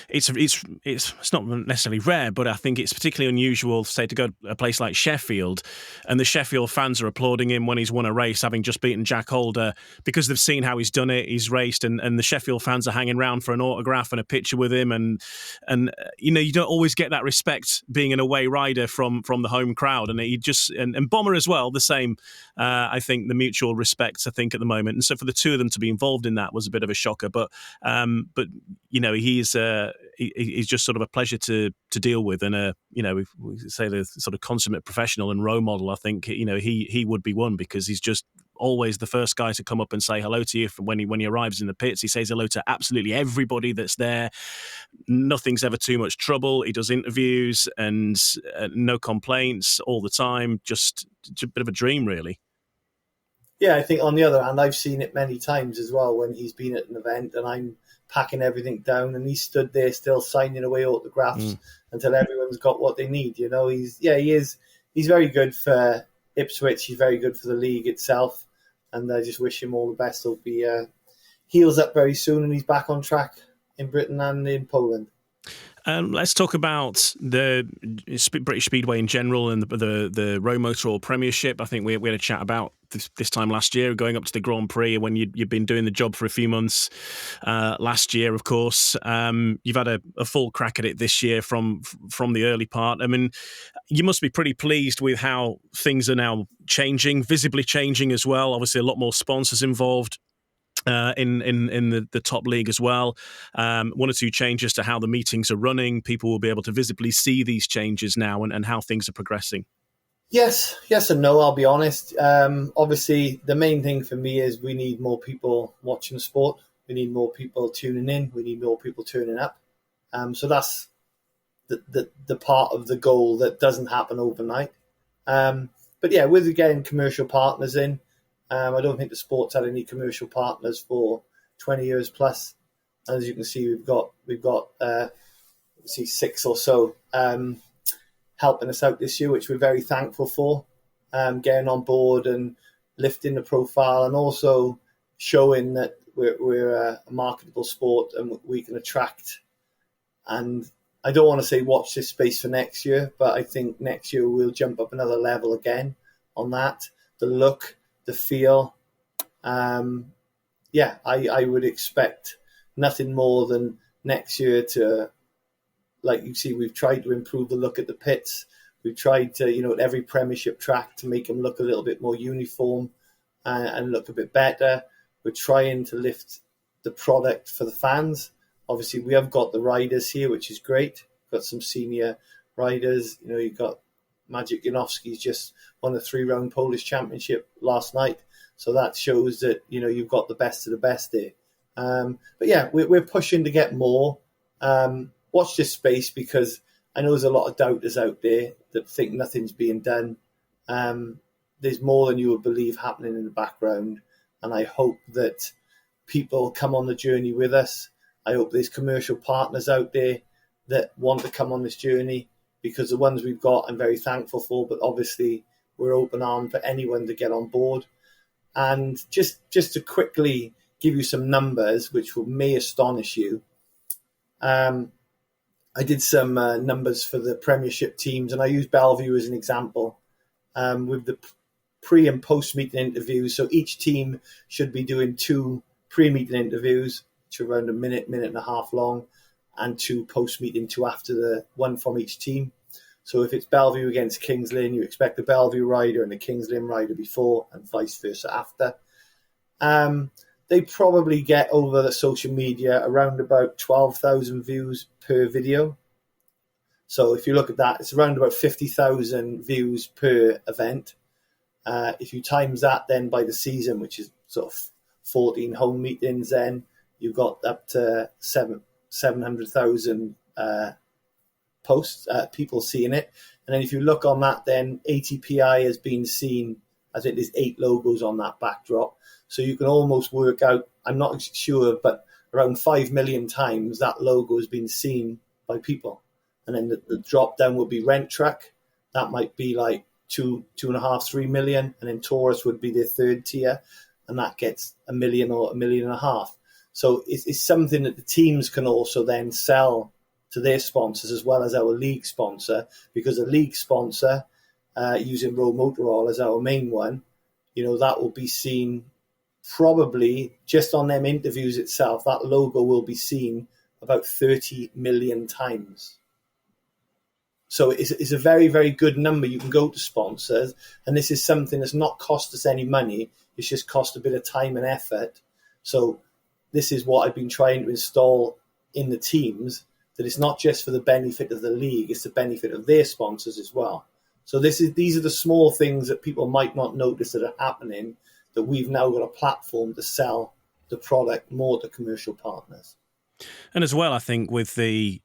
it's not necessarily rare, but I think it's particularly unusual, say, to go to a place like Sheffield, and the Sheffield fans are applauding him when he's won a race, having just beaten Jack Holder, because they've seen how he's done it. He's raced, and the Sheffield fans are hanging around for an autograph and a picture with him, and you don't always get that respect being an away rider from the home crowd, and he just and Bomber as well, the same. I think the mutual respect, I think, at the moment, and so for the two of them to be involved in that was a bit of a shocker, but he's just sort of a pleasure to deal with, and we say the sort of consummate professional and role model. I think he would be one, because he's just always the first guy to come up and say hello to you when he arrives in the pits. He says hello to absolutely everybody that's there. Nothing's ever too much trouble. He does interviews and no complaints all the time. Just a bit of a dream, really. Yeah, I think on the other hand, I've seen it many times as well when he's been at an event and I'm packing everything down and he stood there still signing away autographs until everyone's got what they need. He's very good for Ipswich. He's very good for the league itself, and I just wish him all the best. Hope he heals up very soon and he's back on track in Britain and in Poland. Let's talk about the British Speedway in general and the ROWE Motor Oil Premiership. I think we had a chat about this time last year, going up to the Grand Prix when you've been doing the job for a few months last year, of course. You've had a full crack at it this year from the early part. I mean, you must be pretty pleased with how things are now changing, visibly changing as well. Obviously, a lot more sponsors involved. In the top league as well. One or two changes to how the meetings are running. People will be able to visibly see these changes now and how things are progressing. Yes and no, I'll be honest. Obviously, the main thing for me is we need more people watching the sport. We need more people tuning in. We need more people turning up. So that's the part of the goal that doesn't happen overnight. But yeah, with getting commercial partners in, I don't think the sport's had any commercial partners for 20 years plus. As you can see, we've got 6 or so helping us out this year, which we're very thankful for. Getting on board and lifting the profile, and also showing that we're a marketable sport and we can attract. And I don't want to say watch this space for next year, but I think next year we'll jump up another level again on that. The look, the feel. I would expect nothing more than next year to, like you see, we've tried to improve the look at the pits. We've tried to, at every Premiership track, to make them look a little bit more uniform and look a bit better. We're trying to lift the product for the fans. Obviously, we have got the riders here, which is great. We've got some senior riders. You've got Magic Janowski's just won the 3-round Polish Championship last night. So that shows that, you've got the best of the best there. But yeah, we're pushing to get more. Watch this space, because I know there's a lot of doubters out there that think nothing's being done. There's more than you would believe happening in the background. And I hope that people come on the journey with us. I hope there's commercial partners out there that want to come on this journey, because the ones we've got I'm very thankful for, but obviously we're open armed for anyone to get on board. And just to quickly give you some numbers, which may astonish you. I did some numbers for the Premiership teams, and I use Bellevue as an example. With the pre and post meeting interviews. So each team should be doing 2 pre-meeting interviews, which are around a minute and a half long, and 2 post-meeting, 2 after, the one from each team. So if it's Bellevue against Kings Lynn, you expect the Bellevue rider and the Kings Lynn rider before, and vice versa after. They probably get over the social media around about 12,000 views per video. So if you look at that, it's around about 50,000 views per event. If you times that then by the season, which is sort of 14 home meetings, then you've got up to 700,000 posts, people seeing it. And then if you look on that, then ATPI has been seen, I think there's 8 logos on that backdrop. So you can almost work out, I'm not sure, but around 5 million times that logo has been seen by people. And then the drop down would be Rent Truck. That might be like 2.5, 3 million. And then Taurus would be their third tier. And that gets 1 million or 1.5 million. So it's something that the teams can also then sell to their sponsors as well as our league sponsor, because a league sponsor, using ROWE Motor Oil as our main one, that will be seen probably just on them interviews itself. That logo will be seen about 30 million times. So it's a very, very good number. You can go to sponsors, and this is something that's not cost us any money. It's just cost a bit of time and effort. So this is what I've been trying to install in the teams, that it's not just for the benefit of the league, it's the benefit of their sponsors as well. So these are the small things that people might not notice that are happening, that we've now got a platform to sell the product more to commercial partners. And as well, I think with the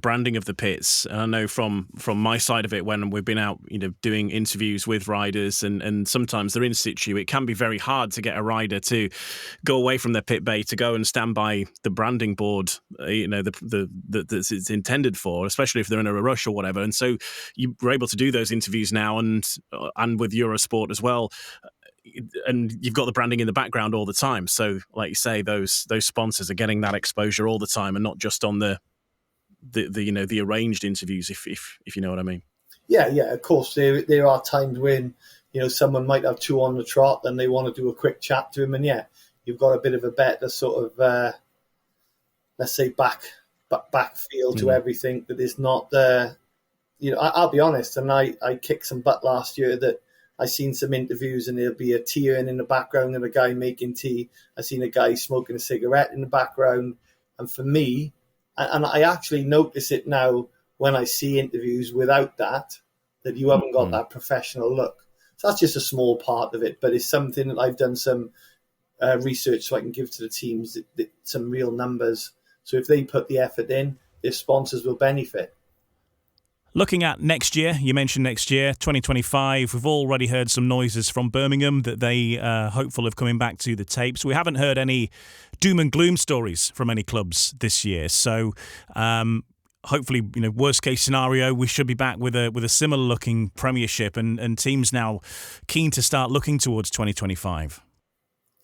branding of the pits, and I know from my side of it, when we've been out doing interviews with riders, and sometimes they're in situ, it can be very hard to get a rider to go away from their pit bay to go and stand by the branding board, that it's intended for, especially if they're in a rush or whatever. And so you were able to do those interviews now, and with Eurosport as well. And you've got the branding in the background all the time. So, like you say, those sponsors are getting that exposure all the time, and not just on the arranged interviews, if you know what I mean. Yeah, of course. There are times when someone might have 2 on the trot and they want to do a quick chat to him, and you've got a bit of a better sort of let's say back feel to everything, that is not I'll be honest, and I kicked some butt last year that I seen some interviews and there'll be a tea in the background and a guy making tea. I seen a guy smoking a cigarette in the background. And for me, and I actually notice it now when I see interviews without that you haven't got that professional look. So that's just a small part of it, but it's something that I've done some research so I can give to the teams that some real numbers. So if they put the effort in, their sponsors will benefit. Looking at next year, you mentioned next year, 2025, we've already heard some noises from Birmingham that they are hopeful of coming back to the tapes. We haven't heard any doom and gloom stories from any clubs this year. So hopefully, worst case scenario, we should be back with a similar looking Premiership, and teams now keen to start looking towards 2025.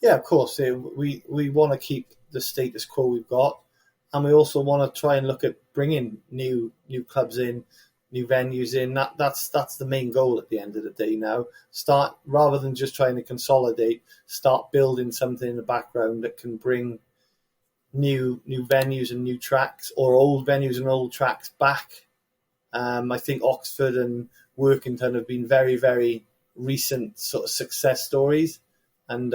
Yeah, of course. We want to keep the status quo we've got, and we also want to try and look at bringing new clubs in, new venues in. That's the main goal at the end of the day now. Start, rather than just trying to consolidate, start building something in the background that can bring new venues and new tracks, or old venues and old tracks back. I think Oxford and Workington have been very, very recent sort of success stories, and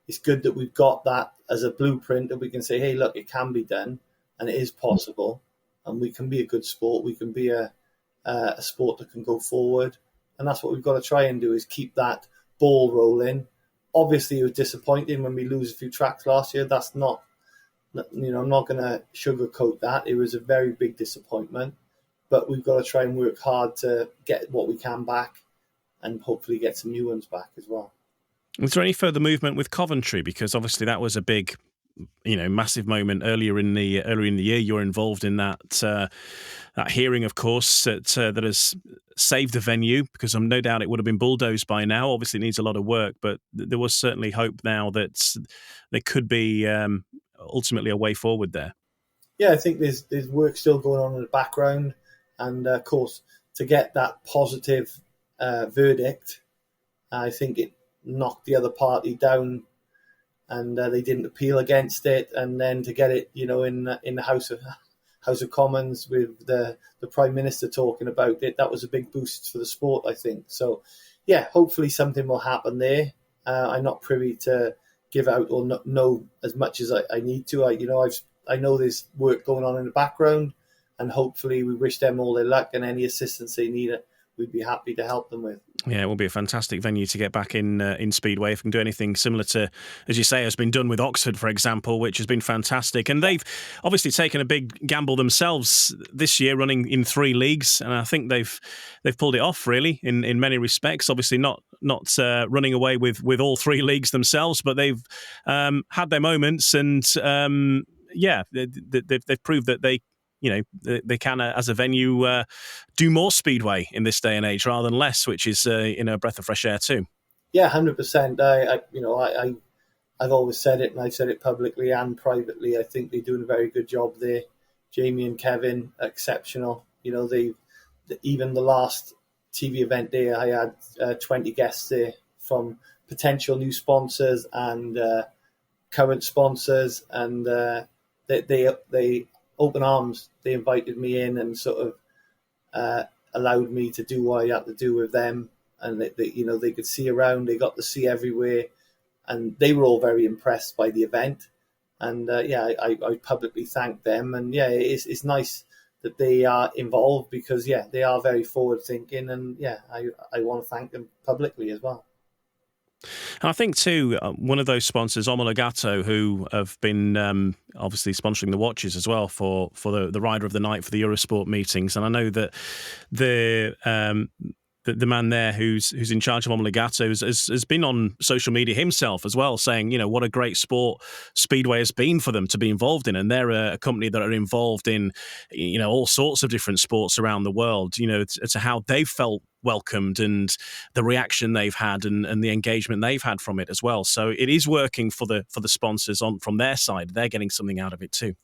it's good that we've got that as a blueprint that we can say, hey, look, it can be done and it is possible, and we can be a good sport. We can be a sport that can go forward, and that's what we've got to try and do, is keep that ball rolling. Obviously, it was disappointing when we lose a few tracks last year. That's not, I'm not going to sugarcoat that. It was a very big disappointment, but we've got to try and work hard to get what we can back, and hopefully get some new ones back as well. Is there any further movement with Coventry? Because obviously that was a big, massive moment earlier in the year. You're involved in that hearing, of course, that has saved the venue, because I'm no doubt it would have been bulldozed by now. Obviously, it needs a lot of work, but there was certainly hope now that there could be ultimately a way forward there. Yeah, I think there's work still going on in the background, and of course, to get that positive verdict I think it knocked the other party down, and they didn't appeal against it. And then to get it, in the House of Commons with the Prime Minister talking about it, that was a big boost for the sport, I think. So, yeah, hopefully something will happen there. I'm not privy to give out or know as much as I need to. I know there's work going on in the background, and hopefully we wish them all their luck, and any assistance they need, we'd be happy to help them with. Yeah, it will be a fantastic venue to get back in Speedway if we can do anything similar to, as you say, has been done with Oxford, for example, which has been fantastic. And they've obviously taken a big gamble themselves this year, running in 3 leagues, and I think they've pulled it off really in many respects. Obviously not running away with all 3 leagues themselves, but they've had their moments, and they've proved that they can, as a venue, do more Speedway in this day and age rather than less, which is a breath of fresh air too. Yeah, 100%. I've always said it, and I've said it publicly and privately. I think they're doing a very good job there. Jamie and Kevin, exceptional. Even the last TV event there, I had 20 guests there from potential new sponsors and current sponsors, and they open arms. They invited me in and sort of allowed me to do what I had to do with them. And they could see around. They got to see everywhere, and they were all very impressed by the event. And I publicly thanked them. And it's nice that they are involved, because they are very forward thinking. And I want to thank them publicly as well. And I think too, one of those sponsors, Omologato, who have been obviously sponsoring the watches as well for the rider of the night for the Eurosport meetings. And I know that the man there who's in charge of Omologato has been on social media himself as well, saying, what a great sport Speedway has been for them to be involved in. And they're a company that are involved in, all sorts of different sports around the world, to how they've felt welcomed and the reaction they've had and the engagement they've had from it as well. So it is working for the sponsors from their side. They're getting something out of it too.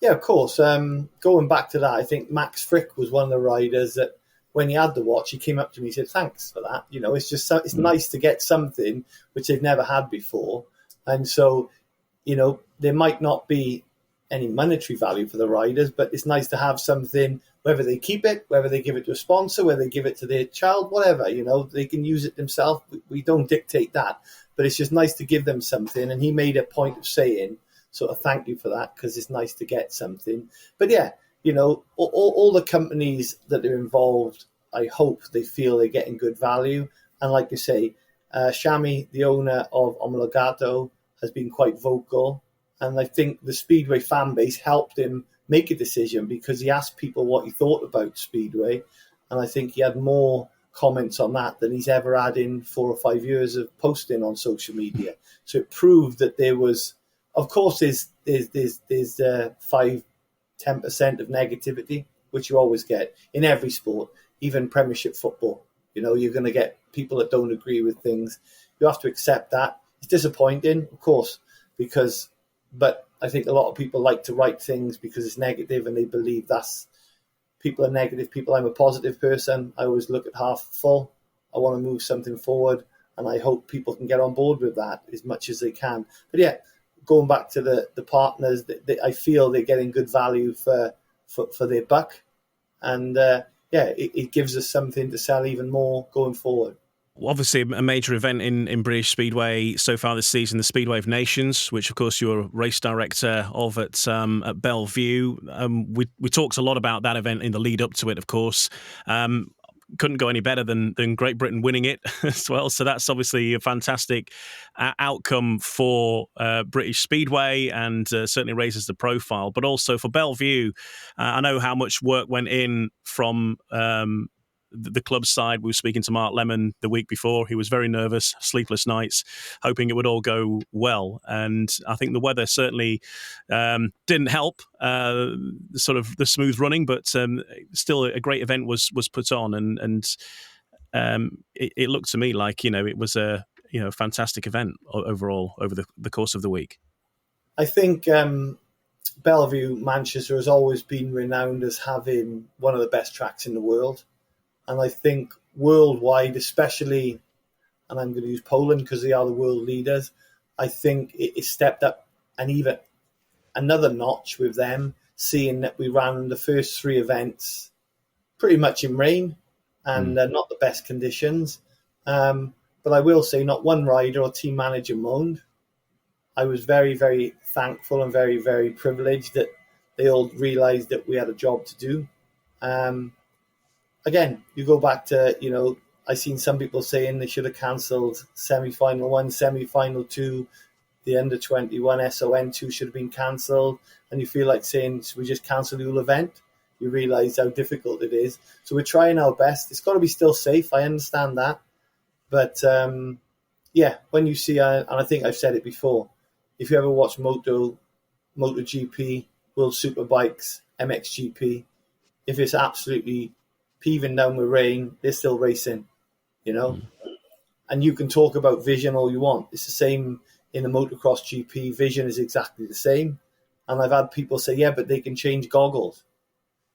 Yeah, of course. Going back to that, I think Max Frick was one of the riders that, when he had the watch, he came up to me and said, "Thanks for that." It's just it's nice to get something which they've never had before. And so, there might not be any monetary value for the riders, but it's nice to have something, whether they keep it, whether they give it to a sponsor, whether they give it to their child, whatever, they can use it themselves. We don't dictate that, but it's just nice to give them something. And he made a point of saying, sort of, thank you for that, because it's nice to get something. But all the companies that are involved, I hope they feel they're getting good value. And like you say, Shami, the owner of Omologato, has been quite vocal. And I think the Speedway fan base helped him make a decision, because he asked people what he thought about Speedway. And I think he had more comments on that than he's ever had in 4 or 5 years of posting on social media. So it proved that there was, of course, there's 5-10% of negativity, which you always get in every sport, even Premiership football. You're going to get people that don't agree with things. You have to accept that. It's disappointing, of course, but I think a lot of people like to write things because it's negative, and they believe people are negative people. I'm a positive person. I always look at half full. I want to move something forward, and I hope people can get on board with that as much as they can. But going back to the partners, I feel they're getting good value for their buck, and it gives us something to sell even more going forward. Obviously, a major event in British Speedway so far this season, the Speedway of Nations, which, of course, you're a race director of at Bellevue. We talked a lot about that event in the lead up to it, of course. Couldn't go any better than Great Britain winning it as well. So that's obviously a fantastic outcome for British Speedway, and certainly raises the profile. But also for Bellevue, I know how much work went in from the club side. We were speaking to Mark Lemon the week before. He was very nervous, sleepless nights, hoping it would all go well. And I think the weather certainly didn't help sort of the smooth running, but still a great event was put on, and it looked to me like it was a fantastic event overall over the course of the week. I think Bellevue, Manchester, has always been renowned as having one of the best tracks in the world. And I think worldwide, especially, and I'm going to use Poland because they are the world leaders. I think it stepped up and even another notch with them, seeing that we ran the first 3 events pretty much in rain and not the best conditions. But I will say not one rider or team manager moaned. I was very, very thankful and very, very privileged that they all realised that we had a job to do. Again, you go back to, I've seen some people saying they should have cancelled semi-final 1, semi-final 2, the under-21 SON 2 should have been cancelled. And you feel like saying, should we just cancel the whole event? You realise how difficult it is. So we're trying our best. It's got to be still safe. I understand that. But, when you see, and I think I've said it before, if you ever watch MotoGP, World Superbikes, MXGP, if it's absolutely peeving down with rain, they're still racing, And you can talk about vision all you want. It's the same in the motocross GP. Vision is exactly the same. And I've had people say, yeah, but they can change goggles.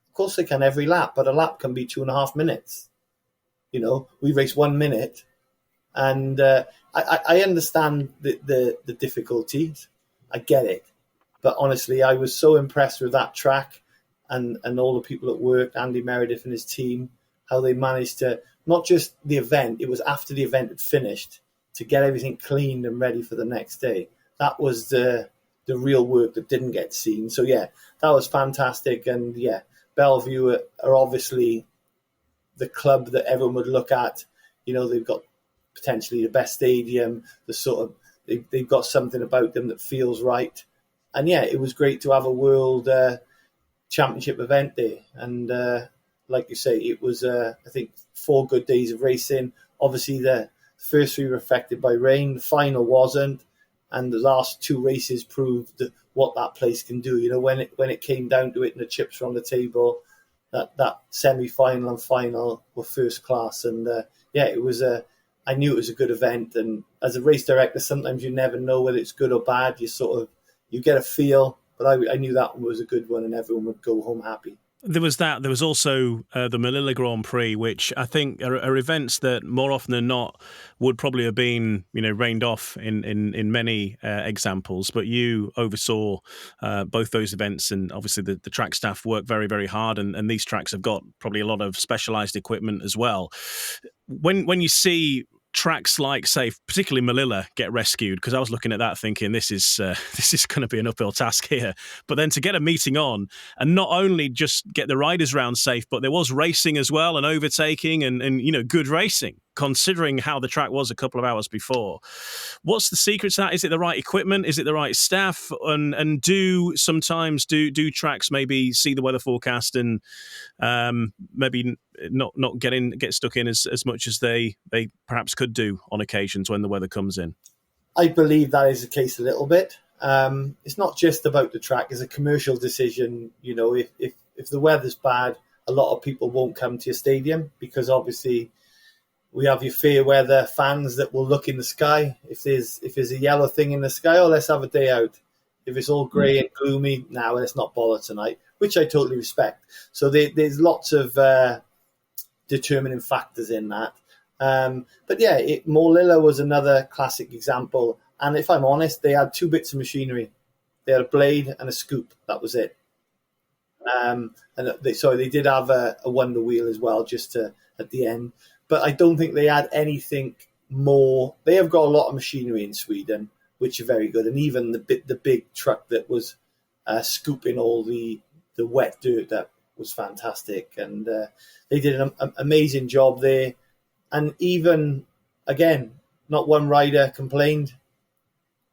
Of course they can every lap, but a lap can be 2.5 minutes. We race 1 minute. And I understand the difficulties. I get it. But honestly, I was so impressed with that track and all the people at work, Andy Meredith and his team, how they managed to, not just the event, it was after the event had finished, to get everything cleaned and ready for the next day. That was the real work that didn't get seen. So, yeah, that was fantastic. And, yeah, Bellevue are obviously the club that everyone would look at. They've got potentially the best stadium, they've got something about them that feels right. And yeah, it was great to have a world championship event there. And like you say, it was, I think, 4 good days of racing. Obviously, the first 3 were affected by rain. The final wasn't. And the last 2 races proved what that place can do. When it came down to it and the chips were on the table, that semi-final and final were first class. And it was I knew it was a good event. And as a race director, sometimes you never know whether it's good or bad. You get a feel, but I knew that one was a good one and everyone would go home happy. There was that. There was also the Melilla Grand Prix, which I think are events that more often than not would probably have been, rained off in many examples. But you oversaw both those events, and obviously the track staff work very, very hard. And these tracks have got probably a lot of specialised equipment as well. When you see tracks like, say, particularly Melilla get rescued, because I was looking at that thinking this is going to be an uphill task here, but then to get a meeting on and not only just get the riders round safe, but there was racing as well and overtaking and good racing considering how the track was a couple of hours before. What's the secret to that? Is it the right equipment? Is it the right staff? And do tracks maybe see the weather forecast and maybe not get stuck in as much as they perhaps could do on occasions when the weather comes in? I believe that is the case a little bit. It's not just about the track. It's a commercial decision. If the weather's bad, a lot of people won't come to your stadium because obviously we have your fair weather fans that will look in the sky. If there's a yellow thing in the sky, let's have a day out. If it's all grey and gloomy, let's not bother tonight, which I totally respect. So there's lots of determining factors in that. But yeah, Molilla was another classic example. And if I'm honest, they had 2 bits of machinery. They had a blade and a scoop. That was it. They did have a wonder wheel as well, just at the end. But I don't think they had anything more. They have got a lot of machinery in Sweden, which are very good. And even the big truck that was scooping all the wet dirt, that was fantastic. And they did an amazing job there. And even, again, not one rider complained.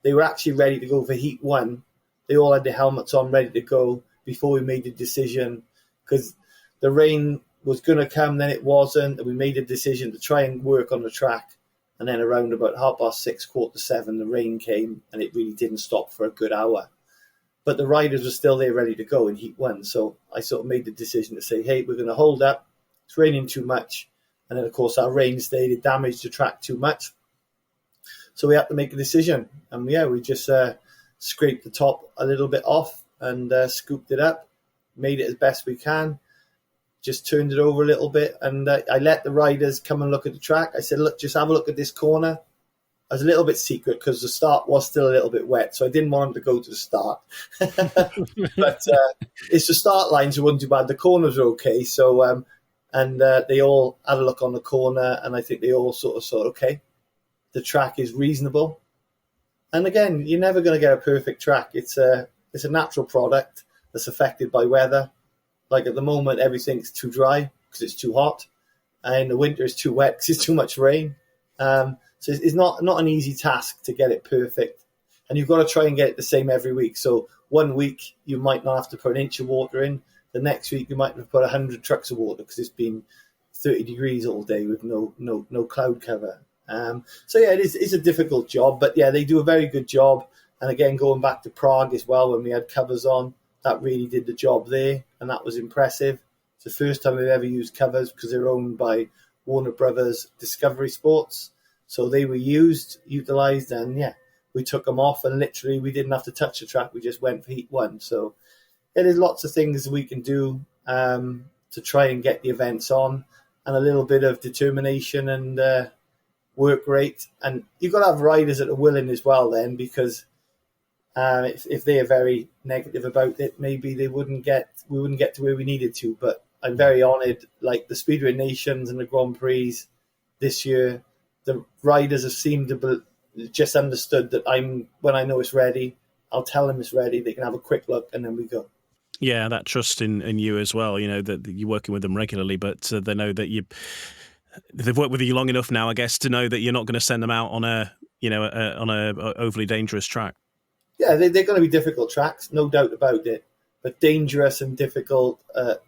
They were actually ready to go for Heat 1. They all had their helmets on, ready to go before we made the decision, because the rain was going to come, then it wasn't. And we made a decision to try and work on the track. And then around about 6:30, 7:15, the rain came, and it really didn't stop for a good hour. But the riders were still there ready to go in Heat 1. So I sort of made the decision to say, hey, we're going to hold up. It's raining too much. And then, of course, our rain stayed. It damaged the track too much. So we had to make a decision. And, yeah, we just scraped the top a little bit off and scooped it up, made it as best we can. just turned it over a little bit, and I let the riders come and look at the track. I said, look, just have a look at this corner. I was a little bit secret because the start was still a little bit wet, so I didn't want them to go to the start. But it's the start lines weren't too bad. The corners were okay, so and they all had a look on the corner, and I think they all sort of thought, okay, the track is reasonable. And again, you're never going to get a perfect track. It's a natural product that's affected by weather. Like at the moment, everything's too dry because it's too hot, and in the winter it's too wet because it's too much rain. So it's not an easy task to get it perfect. And you've got to try and get it the same every week. So one week you might not have to put an inch of water in. The next week you might have to put 100 trucks of water because it's been 30 degrees all day with no cloud cover. So yeah, it's a difficult job, but yeah, they do a very good job. And again, going back to Prague as well, when we had covers on, that really did the job there, and that was impressive. It's the first time we've ever used covers because they're owned by Warner Brothers Discovery Sports. So they were utilised, and yeah, we took them off, and literally we didn't have to touch the track. We just went for heat one. So yeah, there's lots of things we can do to try and get the events on, and a little bit of determination and work rate. And you've got to have riders that are willing as well then, because if they are very negative about it, maybe we wouldn't get to where we needed to. But I'm very honoured, like the Speedway Nations and the Grand Prix this year, the riders have seemed to just understood that when I know it's ready, I'll tell them it's ready. They can have a quick look, and then we go. Yeah, that trust in you as well. You know that you're working with them regularly, but they know that they've worked with you long enough now, I guess, to know that you're not going to send them out on a overly dangerous track. Yeah, they're going to be difficult tracks, no doubt about it. But dangerous and difficult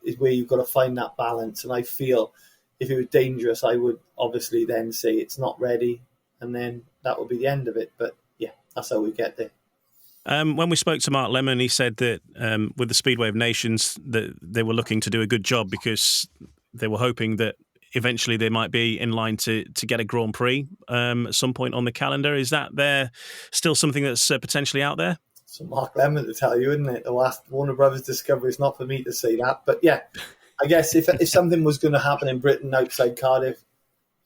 is where you've got to find that balance. And I feel if it was dangerous, I would obviously then say it's not ready, and then that would be the end of it. But yeah, that's how we get there. When we spoke to Mark Lemon, he said that with the Speedway of Nations, that they were looking to do a good job because they were hoping that eventually they might be in line to get a Grand Prix at some point on the calendar. Is that there still something that's potentially out there? So Mark Lemon to tell you, isn't it? The last Warner Brothers Discovery. It's not for me to say that. But yeah, I guess if something was going to happen in Britain outside Cardiff,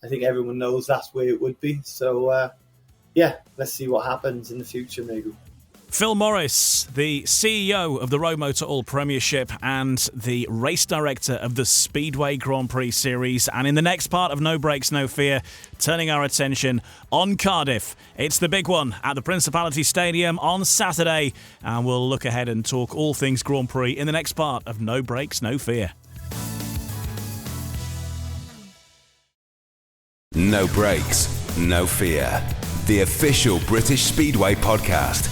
I think everyone knows that's where it would be. So yeah, let's see what happens in the future maybe. Phil Morris, the CEO of the ROWE Motor Oil Premiership and the race director of the Speedway Grand Prix Series. And in the next part of No Brakes, No Fear, turning our attention on Cardiff. It's the big one at the Principality Stadium on Saturday. And we'll look ahead and talk all things Grand Prix in the next part of No Brakes, No Fear. No Brakes, No Fear. The official British Speedway podcast.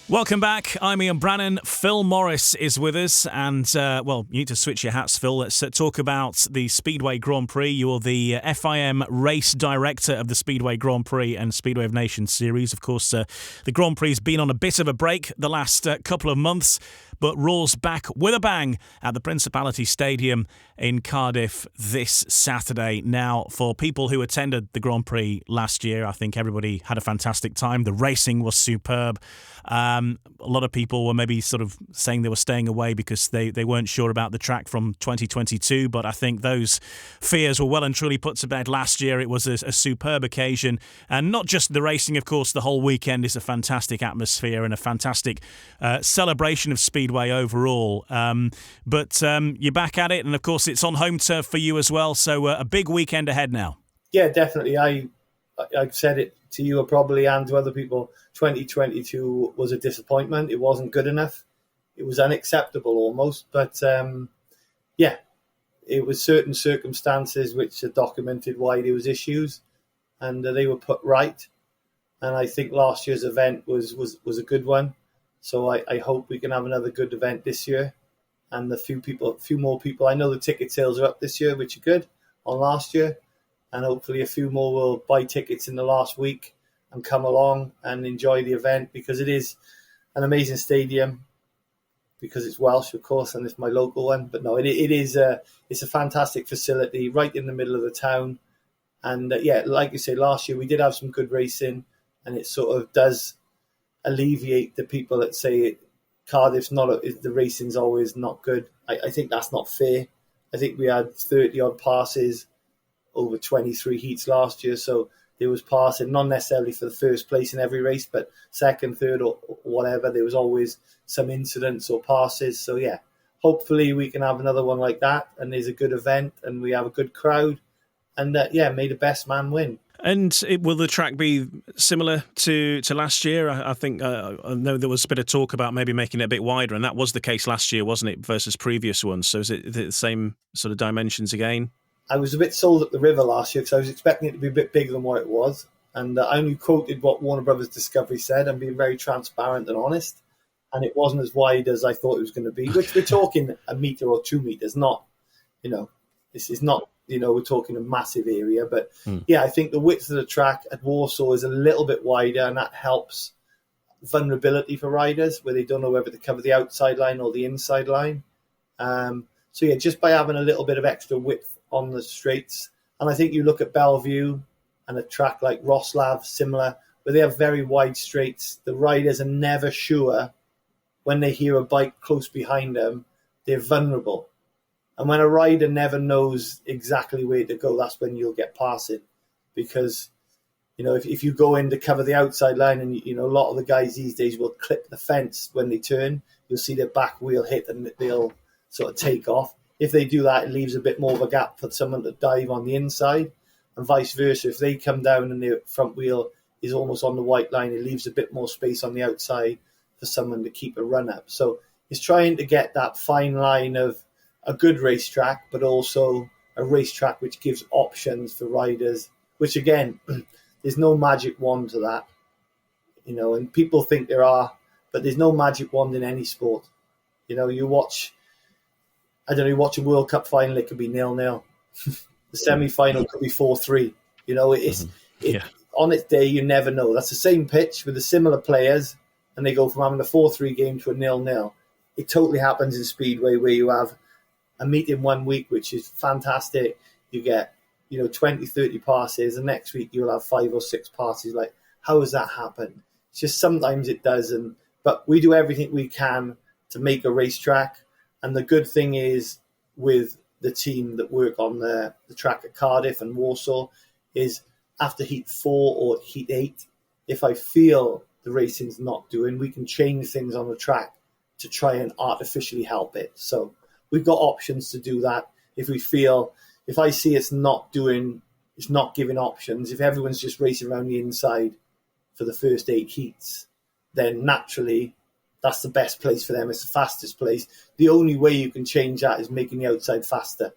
Welcome back. I'm Ian Brannan. Phil Morris is with us. And, you need to switch your hats, Phil. Let's talk about the Speedway Grand Prix. You're the FIM race director of the Speedway Grand Prix and Speedway of Nations series. Of course, the Grand Prix has been on a bit of a break the last couple of months, but roars back with a bang at the Principality Stadium in Cardiff this Saturday. Now, for people who attended the Grand Prix last year, I think everybody had a fantastic time. The racing was superb. A lot of people were maybe sort of saying they were staying away because they weren't sure about the track from 2022, but I think those fears were well and truly put to bed last year. It was a superb occasion, and not just the racing, of course. The whole weekend is a fantastic atmosphere and a fantastic celebration of Speedway overall. But you're back at it, and of course it's on home turf for you as well, so a big weekend ahead now. Yeah, definitely. I've said it to you probably and to other people. 2022 was a disappointment. It wasn't good enough. It was unacceptable almost. But yeah, it was certain circumstances which are documented why there was issues, and they were put right. And I think last year's event was a good one. So I hope we can have another good event this year. And a few more people. I know the ticket sales are up this year, which are good on last year. And hopefully a few more will buy tickets in the last week and come along and enjoy the event, because it is an amazing stadium, because it's Welsh, of course, and it's my local one. But no, it's a fantastic facility right in the middle of the town. And yeah, like you say, last year we did have some good racing, and it sort of does alleviate the people that say Cardiff's the racing's always not good. I think that's not fair. I think we had 30-odd passes over 23 heats last year, so there was passing, not necessarily for the first place in every race, but second, third, or whatever. There was always some incidents or passes. So, yeah, hopefully we can have another one like that, and there's a good event, and we have a good crowd, and, may the best man win. And will the track be similar to last year? I think I know there was a bit of talk about maybe making it a bit wider, and that was the case last year, wasn't it, versus previous ones? So is it the same sort of dimensions again? I was a bit sold at the River last year because I was expecting it to be a bit bigger than what it was. And I only quoted what Warner Brothers Discovery said and being very transparent and honest. And it wasn't as wide as I thought it was going to be, which we're talking a metre or 2 metres, not, this is not, we're talking a massive area. But I think the width of the track at Warsaw is a little bit wider, and that helps vulnerability for riders where they don't know whether to cover the outside line or the inside line. Just by having a little bit of extra width on the straights. And I think you look at Bellevue and a track like Wrocław, similar, where they have very wide straights. The riders are never sure when they hear a bike close behind them, they're vulnerable. And when a rider never knows exactly where to go, that's when you'll get passing. Because, if you go in to cover the outside line and, a lot of the guys these days will clip the fence when they turn, you'll see their back wheel hit and they'll sort of take off. If they do that, it leaves a bit more of a gap for someone to dive on the inside, and vice versa. If they come down and their front wheel is almost on the white line, it leaves a bit more space on the outside for someone to keep a run up. So it's trying to get that fine line of a good racetrack, but also a racetrack which gives options for riders, which again, there's no magic wand to that, and people think there are, but there's no magic wand in any sport. You watch a World Cup final, it could be 0-0. The semi-final could be 4-3. On its day, you never know. That's the same pitch with the similar players, and they go from having a 4-3 game to a 0-0. It totally happens in Speedway where you have a meet in 1 week, which is fantastic. You get, 20, 30 passes, and next week you'll have 5 or 6 passes. Like, how has that happened? It's just sometimes it does. But we do everything we can to make a racetrack. And the good thing is with the team that work on the track at Cardiff and Warsaw is after Heat 4 or Heat 8, if I feel the racing's not doing, we can change things on the track to try and artificially help it. So we've got options to do that. If I see it's not giving options, if everyone's just racing around the inside for the first 8 heats, then naturally that's the best place for them. It's the fastest place. The only way you can change that is making the outside faster.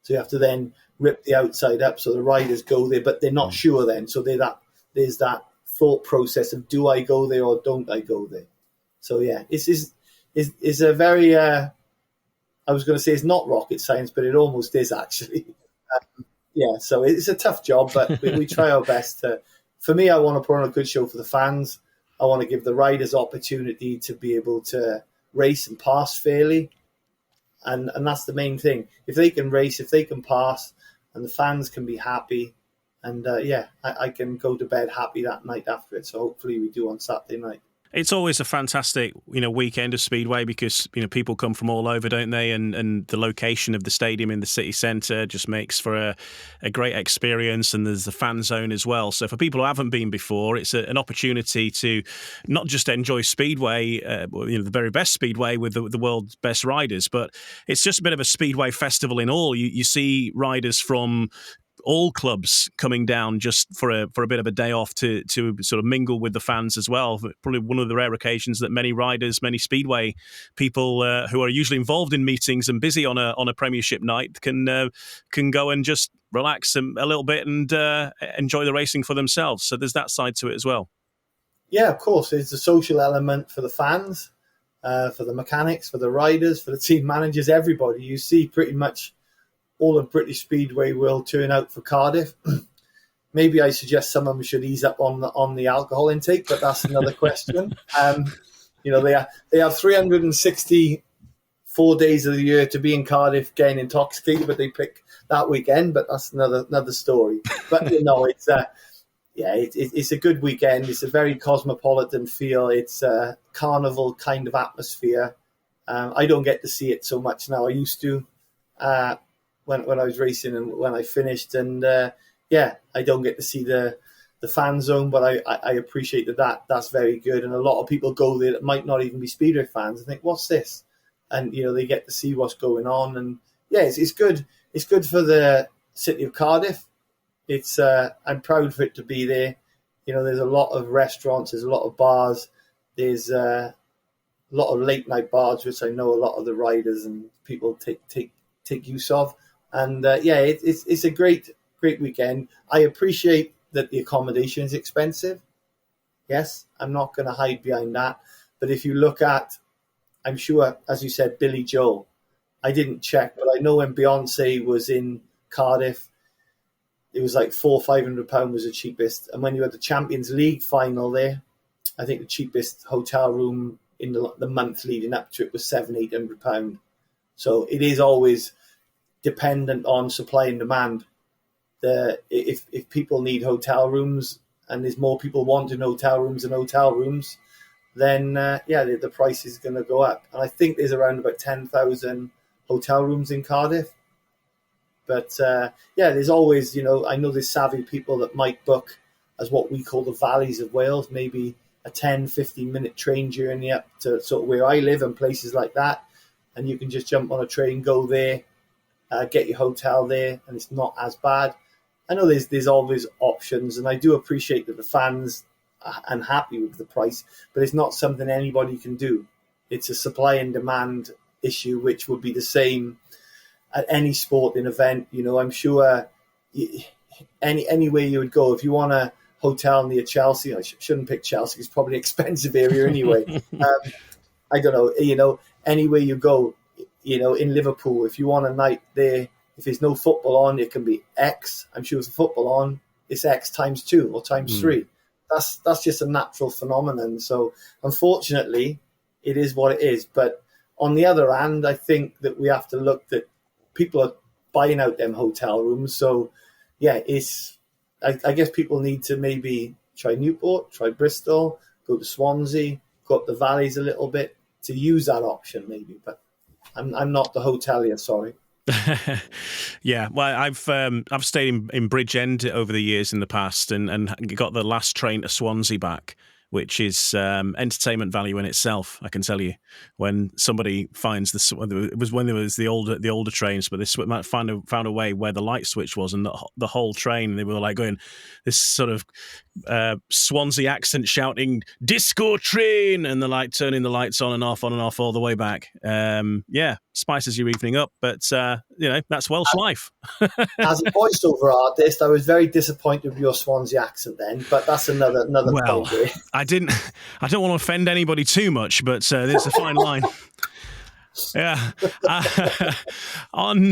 So you have to then rip the outside up so the riders go there, but they're not sure then. So there's that thought process of, do I go there or don't I go there? So yeah, it's a very, I was going to say it's not rocket science, but it almost is actually. So it's a tough job, but we try our best. For me, I want to put on a good show for the fans. I want to give the riders opportunity to be able to race and pass fairly. And that's the main thing. If they can race, if they can pass, and the fans can be happy, and I can go to bed happy that night after it. So hopefully we do on Saturday night. It's always a fantastic, weekend of Speedway because, people come from all over, don't they? And the location of the stadium in the city centre just makes for a great experience. And there's the fan zone as well. So for people who haven't been before, it's an opportunity to not just enjoy Speedway, the very best Speedway with the world's best riders, but it's just a bit of a Speedway festival in all. You see riders from all clubs coming down just for a bit of a day off to sort of mingle with the fans as well. Probably one of the rare occasions that many riders, many Speedway people who are usually involved in meetings and busy on a Premiership night can go and just relax a little bit and enjoy the racing for themselves. So there's that side to it as well. Yeah, of course. It's a social element for the fans, for the mechanics, for the riders, for the team managers, everybody. You see pretty much all of British Speedway will turn out for Cardiff. Maybe I suggest some of them should ease up on the alcohol intake, but that's another question. They have 364 days of the year to be in Cardiff getting intoxicated, but they pick that weekend. But that's another story. But it's a good weekend. It's a very cosmopolitan feel. It's a carnival kind of atmosphere. I don't get to see it so much now. I used to. when I was racing and when I finished. And I don't get to see the fan zone, but I appreciate that's very good. And a lot of people go there that might not even be Speedway fans and think, what's this? And, they get to see what's going on. And it's good. It's good for the city of Cardiff. I'm proud for it to be there. There's a lot of restaurants, there's a lot of bars, there's a lot of late night bars, which I know a lot of the riders and people take use of. And it's a great weekend. I appreciate that the accommodation is expensive. Yes, I'm not going to hide behind that. But if you look at, I'm sure, as you said, Billy Joel, I didn't check, but I know when Beyonce was in Cardiff, it was like £400-500 was the cheapest. And when you had the Champions League final there, I think the cheapest hotel room in the month leading up to it was £700-800. So it is always dependent on supply and demand. If people need hotel rooms and there's more people wanting hotel rooms than hotel rooms, then the price is going to go up. And I think there's around about 10,000 hotel rooms in Cardiff. But there's always, I know there's savvy people that might book as what we call the valleys of Wales, maybe a 10-15 minute train journey up to sort of where I live and places like that. And you can just jump on a train, go there, get your hotel there, and it's not as bad. I know there's always options, and I do appreciate that the fans are unhappy with the price, but it's not something anybody can do. It's a supply and demand issue, which would be the same at any sporting event. I'm sure anywhere you would go, if you want a hotel near Chelsea, I shouldn't pick Chelsea, it's probably an expensive area anyway. I don't know, anywhere you go, in Liverpool, if you want a night there, if there's no football on, it can be X. I'm sure if there's football on, it's X times 2 or times 3. That's just a natural phenomenon. So unfortunately, it is what it is. But on the other hand, I think that we have to look that people are buying out them hotel rooms. So I guess people need to maybe try Newport, try Bristol, go to Swansea, go up the valleys a little bit to use that option maybe. But I'm not the hotelier, sorry. Yeah, well, I've stayed in Bridgend over the years in the past, and got the last train to Swansea back, which is entertainment value in itself. I can tell you, when somebody finds it was when there was the older trains, but they might found a way where the light switch was, and the whole train, they were like going this sort of Swansea accent shouting "disco train," and they're like turning the lights on and off all the way back. Spices your evening up, but that's Welsh life. As a voiceover artist, I was very disappointed with your Swansea accent then, but that's another point here. I don't want to offend anybody too much, but there's a fine line. Yeah. On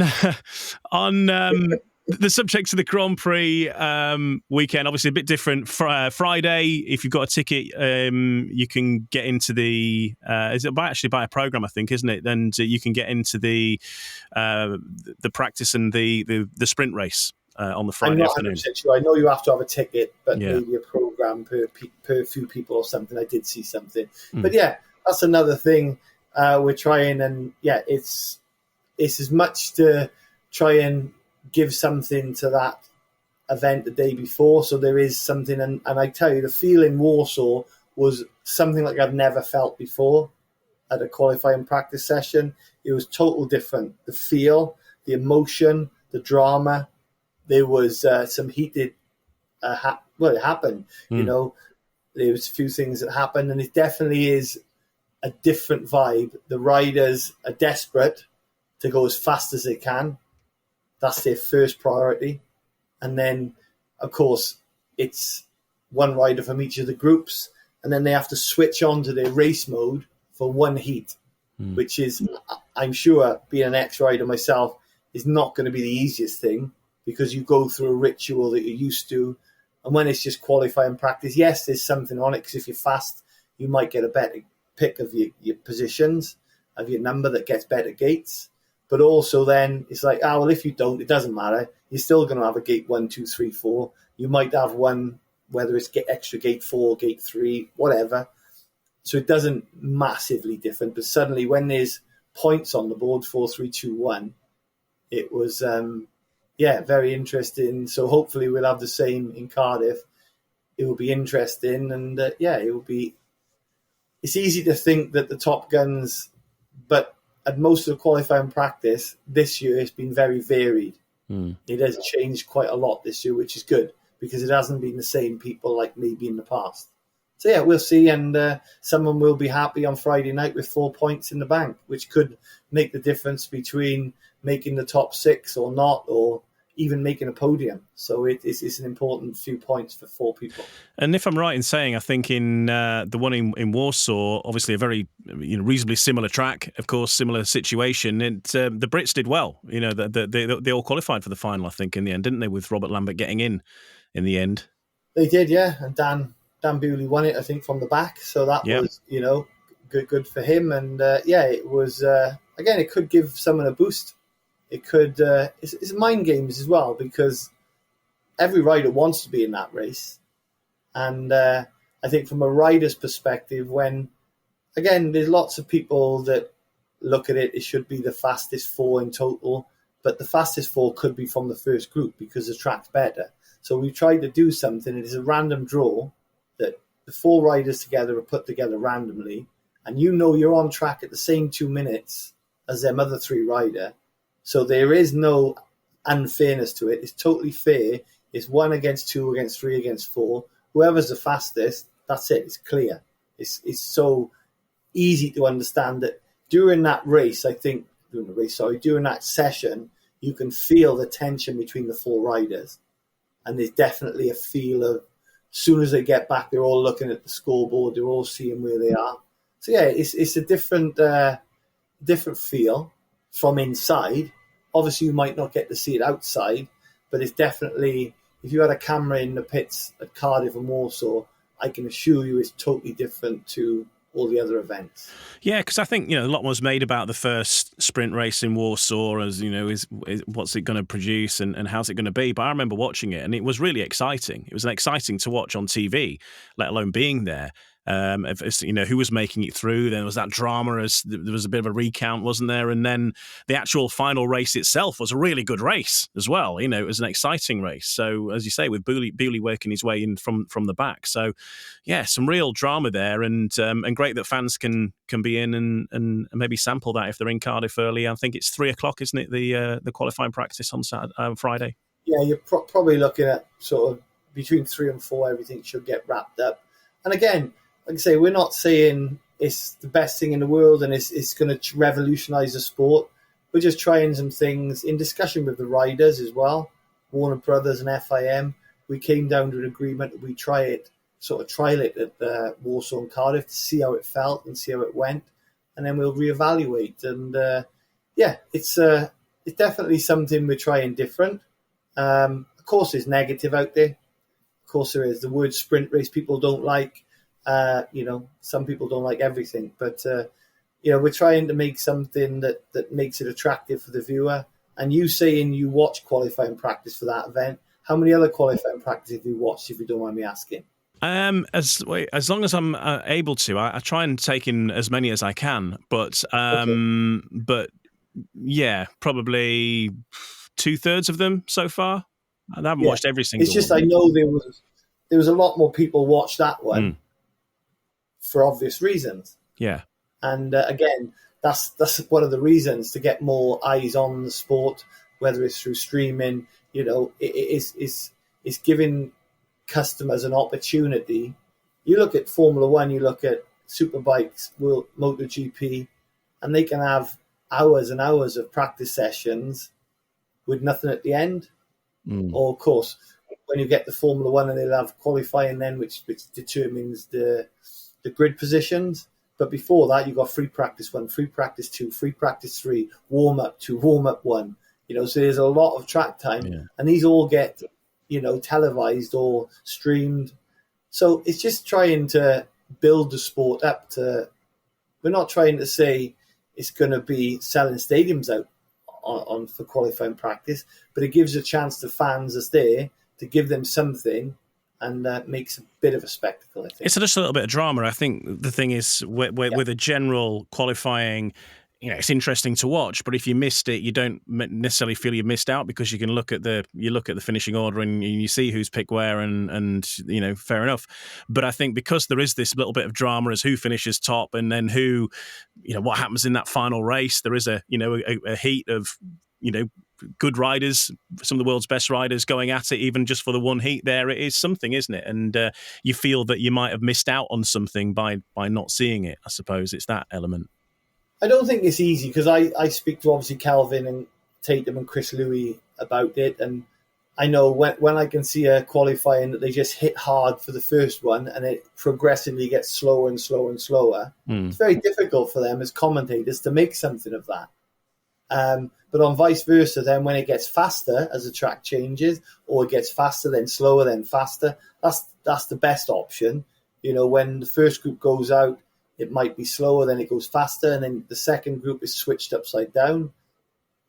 the subject of the Grand Prix weekend, obviously a bit different. Friday, if you've got a ticket, you can get into the buy a program, I think, isn't it? And you can get into the practice and the sprint race on the Friday afternoon. I'm not 100% sure. I know you have to have a ticket, but maybe a program per few people or something. I did see something, but that's another thing we're trying, and it's as much to try and give something to that event the day before, so there is something, and I tell you, the feel in Warsaw was something like I've never felt before at a qualifying practice session. It was total different. The feel, the emotion, the drama. There was some heated it happened. There was a few things that happened, and it definitely is a different vibe. The riders are desperate to go as fast as they can. That's their first priority. And then, of course, it's one rider from each of the groups. And then they have to switch on to their race mode for one heat, which is, I'm sure, being an ex-rider myself, is not going to be the easiest thing, because you go through a ritual that you're used to. And when it's just qualifying practice, yes, there's something on it, because if you're fast, you might get a better pick of your positions, of your number that gets better gates. But also then it's like, if you don't, it doesn't matter. You're still going to have a gate 1, 2, 3, 4. You might have one, whether it's extra gate 4, gate 3, whatever. So it doesn't massively different. But suddenly when there's points on the board, 4, 3, 2, 1, it was, very interesting. So hopefully we'll have the same in Cardiff. It will be interesting, and it will be. It's easy to think that the top guns, but at most of the qualifying practice this year, it's been very varied. It has changed quite a lot this year, which is good because it hasn't been the same people like maybe in the past. So yeah, we'll see, and someone will be happy on Friday night with 4 points in the bank, which could make the difference between making the top 6 or not, or even making a podium. So it's an important few points for 4 people. And if I'm right in saying, I think in the one in Warsaw, obviously a very reasonably similar track, of course, similar situation. And the Brits did well. They all qualified for the final, I think, in the end, didn't they? With Robert Lambert getting in the end. They did, yeah. And Dan Bewley won it, I think, from the back. So that was, good for him. And it was again, it could give someone a boost. It could. It's mind games as well, because every rider wants to be in that race, and I think from a rider's perspective, when again there's lots of people that look at it, it should be the fastest 4 in total, but the fastest 4 could be from the first group because the track's better. So we tried to do something. It is a random draw that the 4 riders together are put together randomly, and you're on track at the same 2 minutes as them other 3 rider. So there is no unfairness to it. It's totally fair. It's 1 against 2 against 3 against 4. Whoever's the fastest, that's it. It's clear. It's so easy to understand that during that race, during that session, you can feel the tension between the 4 riders. And there's definitely a feel of, as soon as they get back, they're all looking at the scoreboard. They're all seeing where they are. So yeah, it's a different feel from inside. Obviously, you might not get to see it outside, but it's definitely, if you had a camera in the pits at Cardiff and Warsaw, I can assure you it's totally different to all the other events. Yeah, because I think, a lot was made about the first sprint race in Warsaw as, is what's it going to produce and how's it going to be? But I remember watching it and it was really exciting. It was exciting to watch on TV, let alone being there. Who was making it through. Then there was that drama as there was a bit of a recount, wasn't there? And then the actual final race itself was a really good race as well. It was an exciting race. So as you say, with Bewley working his way in from the back. So yeah, some real drama there, and great that fans can be in and maybe sample that if they're in Cardiff early. I think it's 3:00, isn't it? The qualifying practice on Friday. Yeah, you're probably looking at sort of between 3 and 4. Everything should get wrapped up. And again, like I say, we're not saying it's the best thing in the world and it's going to revolutionise the sport. We're just trying some things in discussion with the riders as well, Warner Brothers and FIM. We came down to an agreement that we trial it at Warsaw and Cardiff to see how it felt and see how it went, and then we'll reevaluate. And it's definitely something we're trying different. Of course, there's negative out there. Of course, there is. The word sprint race people don't like. Some people don't like everything, but we're trying to make something that makes it attractive for the viewer. And you saying you watch qualifying practice for that event, how many other qualifying practice have you watched, if you don't mind me asking? As long as I'm able to, I try and take in as many as I can. But yeah, probably 2/3 of them so far. I haven't watched every single. It's just one. I know there was a lot more people watch that one for obvious reasons. Yeah, and again, that's one of the reasons to get more eyes on the sport, whether it's through streaming. It's giving customers an opportunity. You look at Formula One, you look at Superbikes, World MotoGP, and they can have hours and hours of practice sessions with nothing at the end. Or of course, when you get the Formula One, and they'll have qualifying then, which determines the grid positions. But before that, you've got free practice 1, free practice 2, free practice 3, warm up 2, warm up 1. So there's a lot of track time, and these all get televised or streamed. So it's just trying to build the sport up to. We're not trying to say it's going to be selling stadiums out on for qualifying practice, but it gives a chance to fans that's there to give them something, and makes a bit of a spectacle, I think. It's just a little bit of drama. I think the thing is with a general qualifying, it's interesting to watch, but if you missed it, you don't necessarily feel you missed out, because you can look at the finishing order and you see who's picked where, and fair enough. But I think because there is this little bit of drama as who finishes top, and then who, what happens in that final race, there is a heat of good riders, some of the world's best riders going at it, even just for the one heat. There it is something, isn't it? And you feel that you might have missed out on something by not seeing it. I suppose it's that element. I don't think it's easy, because I speak to obviously Calvin and Tatum and Chris Louis about it, and I know when I can see a qualifying that they just hit hard for the first one and it progressively gets slower and slower and slower. It's very difficult for them as commentators to make something of that. But on vice versa, then when it gets faster as the track changes, or it gets faster then slower then faster, that's the best option. When the first group goes out, it might be slower, then it goes faster, and then the second group is switched upside down.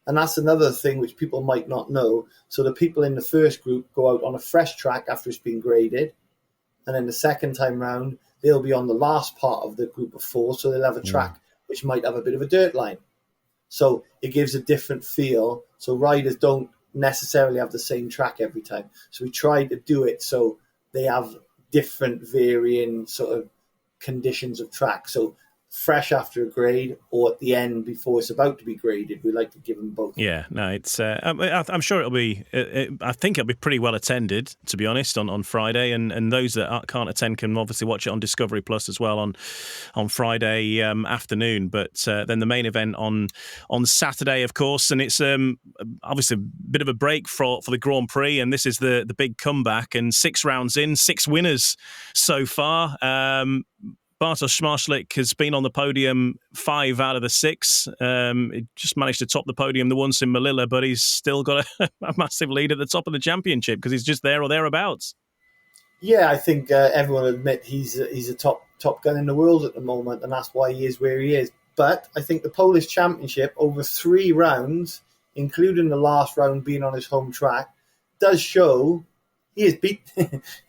And that's another thing which people might not know. So the people in the first group go out on a fresh track after it's been graded, and then the second time round, they'll be on the last part of the group of 4, so they'll have a track which might have a bit of a dirt line. So it gives a different feel. So riders don't necessarily have the same track every time. So we try to do it so they have different varying sort of conditions of track. So fresh after a grade, or at the end before it's about to be graded, we like to give them both. Yeah, no, it's. I'm sure it'll be. I think it'll be pretty well attended, to be honest, on Friday, and those that can't attend can obviously watch it on Discovery Plus as well on Friday afternoon. But then the main event on Saturday, of course, and it's obviously a bit of a break for the Grand Prix, and this is the big comeback, and 6 rounds in, 6 winners so far. Bartosz Szmartlik has been on the podium 5 out of the 6. He just managed to top the podium the once in Melilla, but he's still got a massive lead at the top of the championship because he's just there or thereabouts. Yeah, I think everyone will admit he's a top gun in the world at the moment, and that's why he is where he is. But I think the Polish Championship, over 3 rounds, including the last round being on his home track, does show he is beat.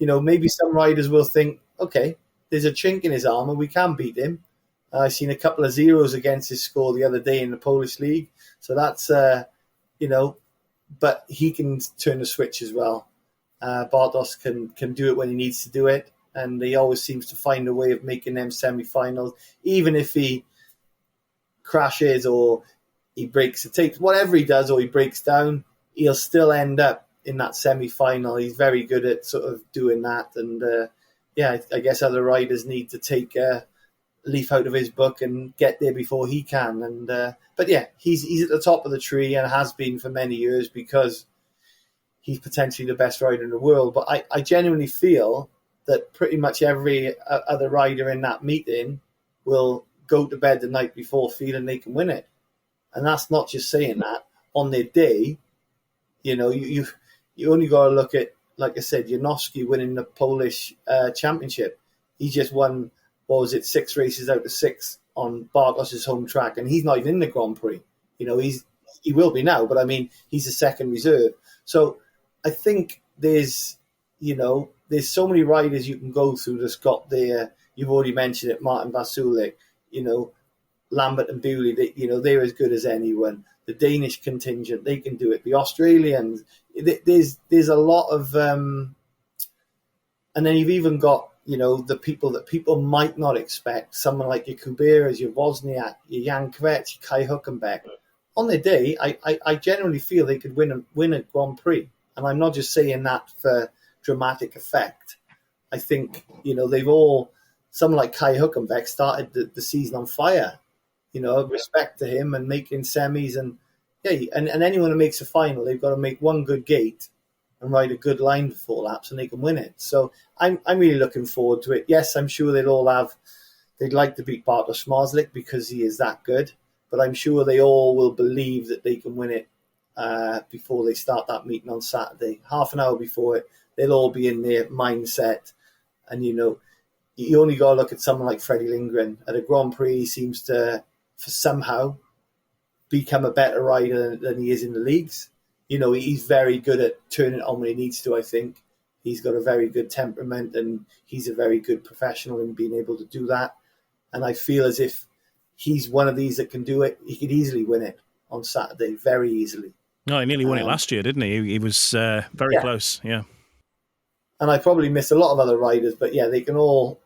Maybe some riders will think, okay, there's a chink in his armour, we can beat him. I've seen a couple of zeros against his score the other day in the Polish League. So that's, but he can turn the switch as well. Bartosz can do it when he needs to do it. And he always seems to find a way of making them semi-finals. Even if he crashes or he breaks the tape, whatever he does, or he breaks down, he'll still end up in that semi-final. He's very good at sort of doing that. And, I guess other riders need to take a leaf out of his book and get there before he can. And but he's at the top of the tree and has been for many years because he's potentially the best rider in the world. But I genuinely feel that pretty much every other rider in that meeting will go to bed the night before feeling they can win it. And that's not just saying that. On their day, you only got to look at, like I said, Janowski winning the Polish championship. He just won, 6 races out of 6 on Bartosz's home track, and he's not even in the Grand Prix. He will be now, but I mean, he's a second reserve. So I think there's so many riders you can go through that's got their, you've already mentioned it, Martin Vasulik, Lambert and Bewley, they're as good as anyone. The Danish contingent, they can do it. The Australians, there's a lot of, and then you've even got, the people that people might not expect. Someone like your Kubiras, your Wozniak, your Jan Kvetsch, Kai Hülkenberg. On their day, I generally feel they could win a Grand Prix. And I'm not just saying that for dramatic effect. I think, they've all, someone like Kai Hülkenberg started the season on fire. Respect to him and making semis and anyone who makes a final, they've got to make one good gate and ride a good line for 4 laps and they can win it. So I'm really looking forward to it. Yes, I'm sure they'd like to beat Bartosz Szmartlik because he is that good, but I'm sure they all will believe that they can win it before they start that meeting on Saturday. Half an hour before it, they'll all be in their mindset. And, you only got to look at someone like Freddie Lindgren. At a Grand Prix, he seems to somehow become a better rider than he is in the leagues. He's very good at turning it on when he needs to, I think. He's got a very good temperament and he's a very good professional in being able to do that. And I feel as if he's one of these that can do it. He could easily win it on Saturday, very easily. No, he nearly won it last year, didn't he? He was very close, yeah. And I probably missed a lot of other riders, but yeah, they can all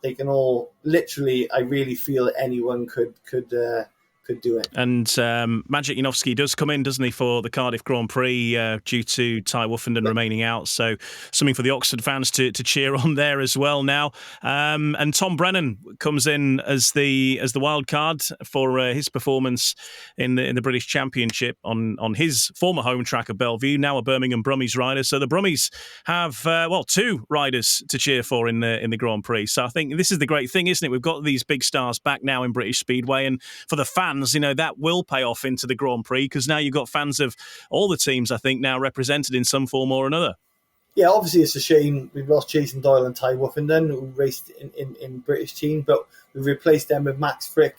literally. I really feel that anyone could do it. And Maciej Janowski does come in, doesn't he, for the Cardiff Grand Prix due to Ty Woofenden remaining out. So something for the Oxford fans to cheer on there as well now. And Tom Brennan comes in as the wild card for his performance in the British Championship on his former home track of Bellevue, now a Birmingham Brummies rider. So the Brummies have two riders to cheer for in the Grand Prix. So I think this is the great thing, isn't it? We've got these big stars back now in British Speedway, and for the fans, that will pay off into the Grand Prix, because now you've got fans of all the teams, I think, now represented in some form or another. Yeah, obviously it's a shame we've lost Jason Doyle and Ty Woofenden, who raced in British team, but we've replaced them with Max Frick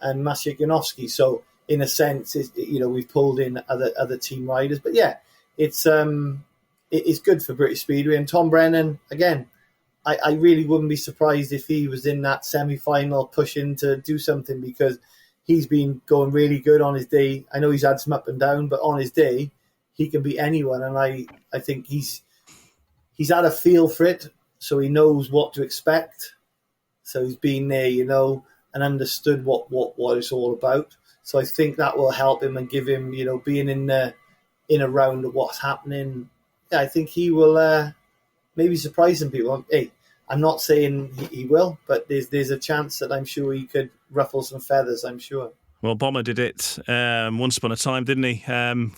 and Maciej Janowski. So in a sense, we've pulled in other team riders. But yeah, it's good for British Speedway. And Tom Brennan, again, I really wouldn't be surprised if he was in that semi-final pushing to do something, because he's been going really good on his day. I know he's had some up and down, but on his day, he can beat anyone. And I think he's had a feel for it, so he knows what to expect. So he's been there, and understood what it's all about. So I think that will help him and give him, being in a round of what's happening. Yeah, I think he will maybe surprise some people. Hey, I'm not saying he will, but there's a chance that I'm sure he could ruffle some feathers, I'm sure. Well, Bomber did it once upon a time, didn't he?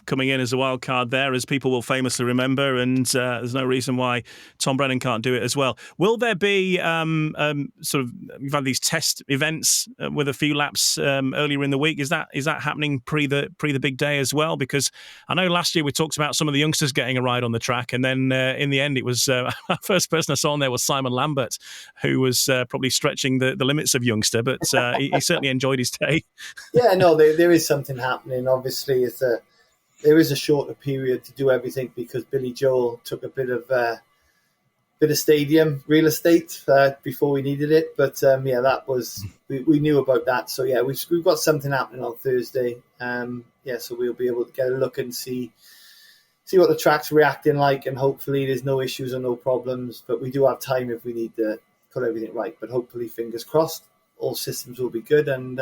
Coming in as a wild card there, as people will famously remember, and there's no reason why Tom Brennan can't do it as well. Will there be you've had these test events with a few laps earlier in the week? Is that happening pre the big day as well? Because I know last year we talked about some of the youngsters getting a ride on the track, and then in the end it was first person I saw on there was Simon Lambert, who was probably stretching the limits of youngster, but he certainly enjoyed his day. Yeah, no, there is something happening. Obviously, there is a shorter period to do everything, because Billy Joel took a bit of stadium real estate before we needed it. But that was we knew about that. So yeah, we've got something happening on Thursday. So we'll be able to get a look and see what the track's reacting like, and hopefully there's no issues or no problems. But we do have time if we need to put everything right. But hopefully, fingers crossed, all systems will be good, and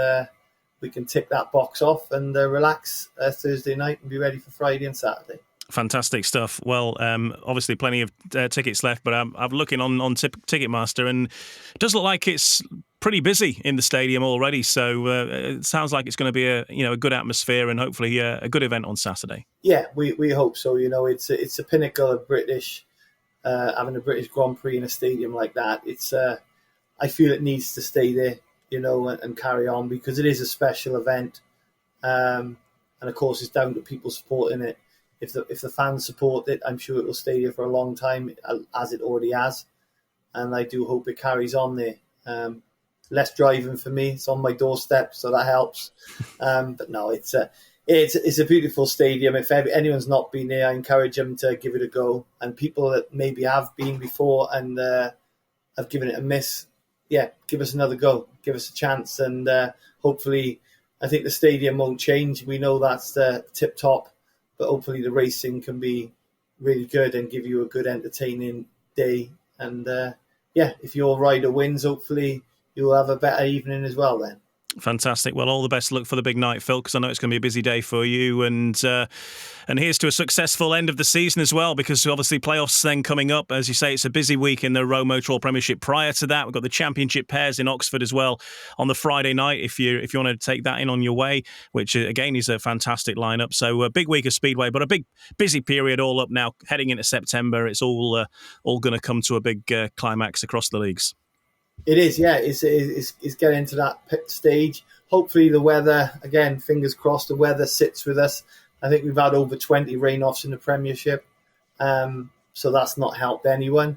we can tick that box off and relax Thursday night and be ready for Friday and Saturday. Fantastic stuff. Well, obviously plenty of tickets left, but I'm looking on Ticketmaster, and it does look like it's pretty busy in the stadium already. So it sounds like it's going to be a good atmosphere, and hopefully a good event on Saturday. Yeah, we hope so. It's a pinnacle of British having a British Grand Prix in a stadium like that. It's I feel it needs to stay there, and carry on, because it is a special event. And of course, it's down to people supporting it. If the fans support it, I'm sure it will stay there for a long time, as it already has. And I do hope it carries on there. Less driving for me. It's on my doorstep, so that helps. But no, it's a beautiful stadium. If anyone's not been there, I encourage them to give it a go. And people that maybe have been before and have given it a miss, yeah, give us another go. Give us a chance, and hopefully, I think the stadium won't change. We know that's the tip top, but hopefully the racing can be really good and give you a good entertaining day. And if your rider wins, hopefully you'll have a better evening as well then. Fantastic. Well, all the best luck for the big night, Phil, because I know it's going to be a busy day for you. And here's to a successful end of the season as well, because obviously playoffs then coming up. As you say, it's a busy week in the ROWE Motor Oil Premiership. Prior to that, we've got the championship pairs in Oxford as well on the Friday night, if you want to take that in on your way, which again is a fantastic lineup. So a big week of Speedway, but a big busy period all up now. Heading into September, it's all going to come to a big climax across the leagues. It is, yeah. It's getting to that stage. Hopefully the weather, again, fingers crossed, the weather sits with us. I think we've had over 20 rain-offs in the Premiership, so that's not helped anyone.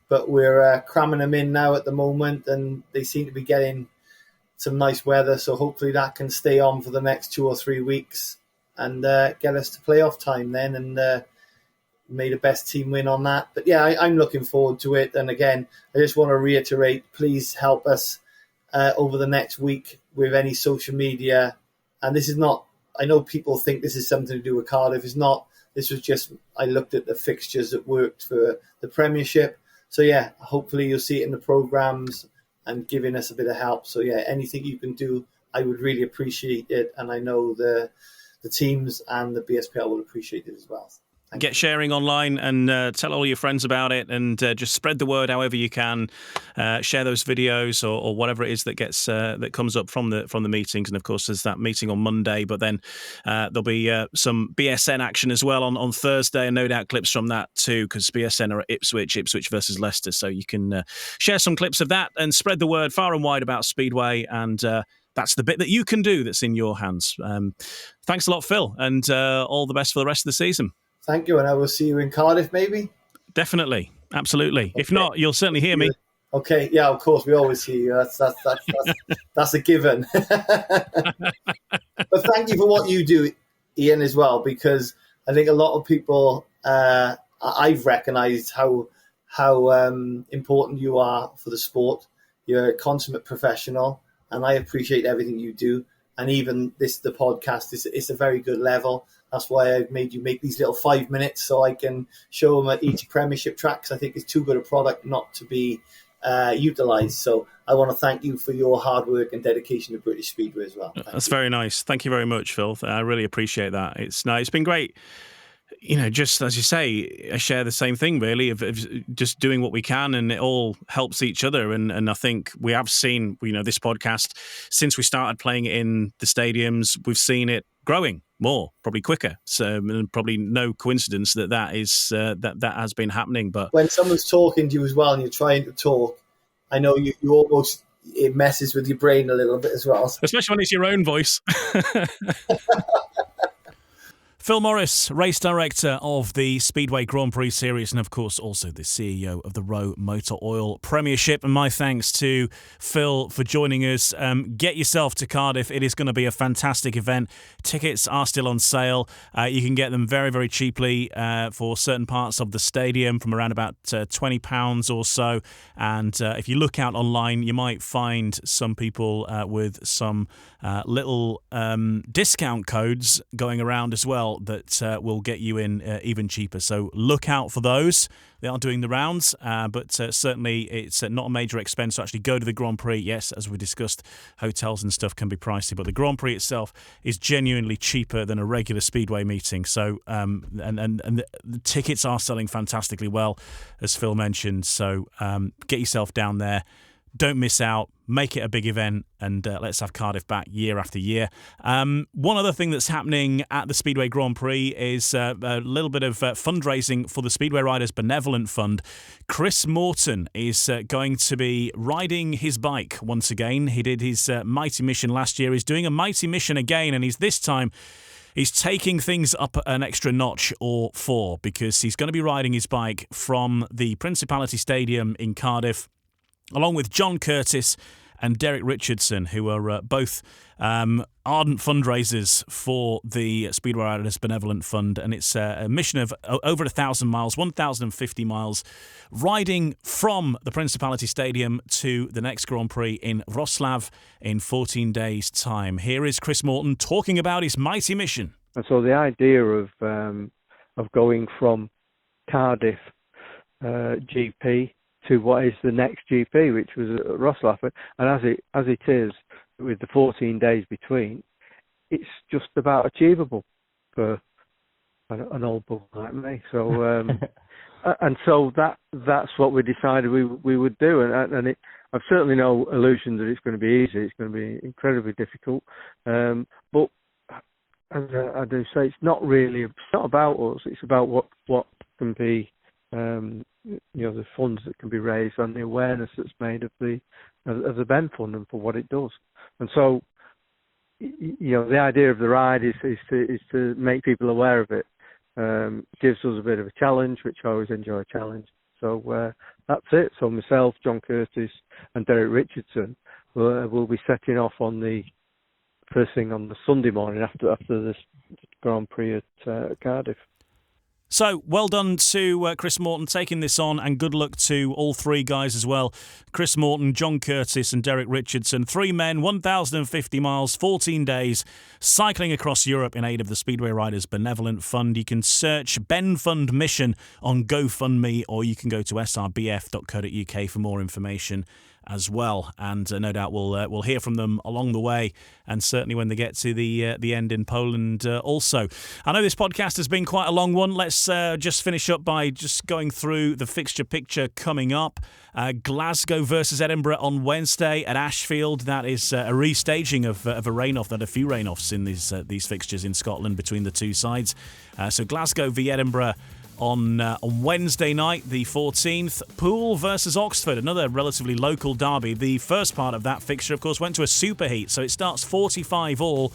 But we're cramming them in now at the moment, and they seem to be getting some nice weather, so hopefully that can stay on for the next 2 or 3 weeks and get us to playoff time then, and made a best team win on that. But yeah, I'm looking forward to it. And again, I just want to reiterate, please help us over the next week with any social media. And this is not, I know people think this is something to do with Cardiff. It's not. This was just, I looked at the fixtures that worked for the Premiership. So yeah, hopefully you'll see it in the programmes and giving us a bit of help. So yeah, anything you can do, I would really appreciate it. And I know the teams and the BSPL will appreciate it as well. Get sharing online and tell all your friends about it, and just spread the word however you can. Share those videos or whatever it is that gets that comes up from the meetings. And of course, there's that meeting on Monday, but then there'll be some BSN action as well on Thursday, and no doubt clips from that too, because BSN are at Ipswich versus Leicester. So you can share some clips of that and spread the word far and wide about Speedway, and that's the bit that you can do that's in your hands. Thanks a lot, Phil, and all the best for the rest of the season. Thank you, and I will see you in Cardiff, maybe? Definitely, absolutely. Okay. If not, you'll certainly hear me. Okay, yeah, of course, we always hear you. That's a given. But thank you for what you do, Ian, as well, because I think a lot of people, I've recognised how important you are for the sport. You're a consummate professional, and I appreciate everything you do. And even the podcast, it's a very good level. That's why I've made you make these little 5 minutes so I can show them at each Premiership track, because I think it's too good a product not to be utilised. So I want to thank you for your hard work and dedication to British Speedway as well. That's very nice. Thank you very much, Phil. I really appreciate that. It's been great. Just as you say, I share the same thing, really, of just doing what we can, and it all helps each other. And I think we have seen, this podcast, since we started playing it in the stadiums, we've seen it growing more, probably quicker. So probably no coincidence that is that has been happening. But when someone's talking to you as well, and you're trying to talk, I know you almost, it messes with your brain a little bit as well. Especially when it's your own voice. Phil Morris, race director of the Speedway Grand Prix Series, and of course also the CEO of the ROWE Motor Oil Premiership. And my thanks to Phil for joining us. Get yourself to Cardiff. It is going to be a fantastic event. Tickets are still on sale. You can get them very, very cheaply for certain parts of the stadium, from around about £20 or so. And if you look out online, you might find some people with some little discount codes going around as well that will get you in even cheaper. So look out for those. They are doing the rounds, but certainly it's not a major expense to actually go to the Grand Prix. Yes, as we discussed, hotels and stuff can be pricey, but the Grand Prix itself is genuinely cheaper than a regular Speedway meeting. So and the tickets are selling fantastically well, as Phil mentioned. So get yourself down there. Don't miss out. Make it a big event, and let's have Cardiff back year after year. One other thing that's happening at the Speedway Grand Prix is a little bit of fundraising for the Speedway Riders Benevolent Fund. Chris Morton is going to be riding his bike once again. He did his Mighty Mission last year. He's doing a Mighty Mission again, and this time he's taking things up an extra notch or four, because he's going to be riding his bike from the Principality Stadium in Cardiff, along with John Curtis and Derek Richardson, who are both ardent fundraisers for the Speedway Riders Benevolent Fund. And it's a mission of over 1,000 miles, 1,050 miles, riding from the Principality Stadium to the next Grand Prix in Wrocław in 14 days' time. Here is Chris Morton talking about his mighty mission. And so the idea of going from Cardiff GP to what is the next GP, which was at Wrocław, and as it is, with the 14 days between, it's just about achievable for an old bull like me. So, and so that's what we decided we would do, and I've certainly no illusion that it's going to be easy. It's going to be incredibly difficult, but as I do say, it's not about us. It's about what can be. The funds that can be raised and the awareness that's made of the Ben Fund and for what it does. And so, the idea of the ride is to make people aware of it. Gives us a bit of a challenge, which I always enjoy a challenge. So that's it. So myself, John Curtis, and Derek Richardson will be setting off on the first thing on the Sunday morning after the Grand Prix at Cardiff. So, well done to Chris Morton taking this on, and good luck to all three guys as well. Chris Morton, John Curtis and Derek Richardson. 3 men, 1,050 miles, 14 days, cycling across Europe in aid of the Speedway Riders Benevolent Fund. You can search Ben Fund Mission on GoFundMe, or you can go to srbf.co.uk for more information as well, and no doubt we'll hear from them along the way, and certainly when they get to the end in Poland also. I know this podcast has been quite a long one. Let's just finish up by just going through the fixture picture coming up. Glasgow versus Edinburgh on Wednesday at Ashfield. That is a restaging of a rain-off. There had a few rain-offs in these fixtures in Scotland between the two sides. So Glasgow v Edinburgh on Wednesday night, the 14th. Poole versus Oxford, another relatively local derby. The first part of that fixture, of course, went to a superheat, so it starts 45 all.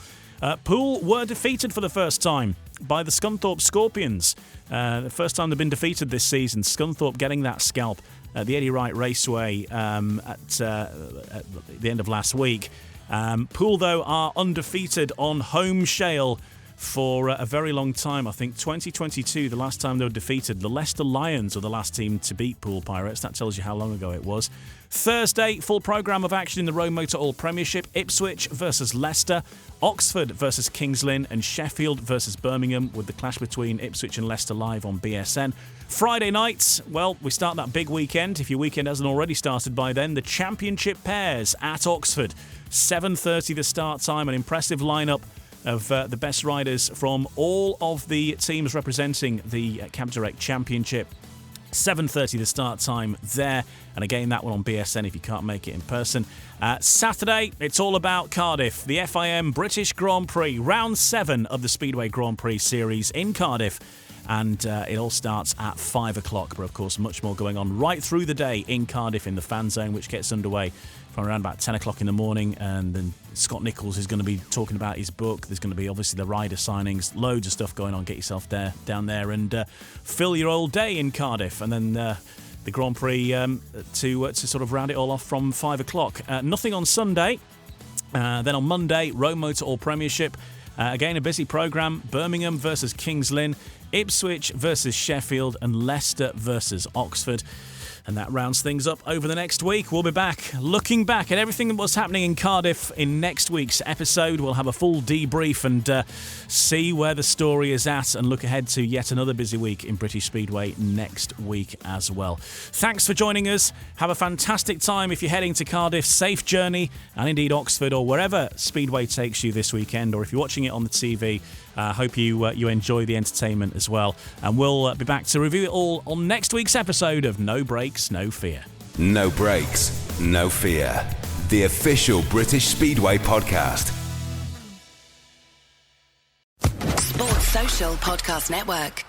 Poole were defeated for the first time by the Scunthorpe Scorpions. The first time they've been defeated this season. Scunthorpe getting that scalp at the Eddie Wright Raceway at the end of last week. Poole, though, are undefeated on home shale for a very long time. I think 2022, the last time they were defeated. The Leicester Lions were the last team to beat Poole Pirates. That tells you how long ago it was. Thursday, full programme of action in the ROWE Motor Oil Premiership. Ipswich versus Leicester, Oxford versus Kings Lynn, and Sheffield versus Birmingham, with the clash between Ipswich and Leicester live on BSN. Friday night, well, we start that big weekend. If your weekend hasn't already started by then, the Championship Pairs at Oxford. 7:30 the start time, an impressive lineup of the best riders from all of the teams representing the Cab Direct Championship. 7:30 the start time there, and again that one on BSN if you can't make it in person. Saturday, it's all about Cardiff, the FIM British Grand Prix, round 7 of the Speedway Grand Prix series in Cardiff, and it all starts at 5 o'clock, but of course much more going on right through the day in Cardiff in the fan zone, which gets underway from around about 10 o'clock in the morning, and then Scott Nichols is going to be talking about his book. There's going to be obviously the rider signings, loads of stuff going on. Get yourself down there and fill your old day in Cardiff, and then the Grand Prix to sort of round it all off from 5 o'clock. Nothing on Sunday. Then on Monday, ROWE Motor Oil Premiership. Again, a busy programme. Birmingham versus Kings Lynn, Ipswich versus Sheffield, and Leicester versus Oxford. And that rounds things up over the next week. We'll be back, looking back at everything that was happening in Cardiff in next week's episode. We'll have a full debrief and see where the story is at, and look ahead to yet another busy week in British Speedway next week as well. Thanks for joining us. Have a fantastic time if you're heading to Cardiff. Safe journey, and indeed Oxford, or wherever Speedway takes you this weekend, or if you're watching it on the TV. Hope you enjoy the entertainment as well. And we'll be back to review it all on next week's episode of No Brakes, No Fear. No Brakes, No Fear. The official British Speedway podcast. Sports Social Podcast Network.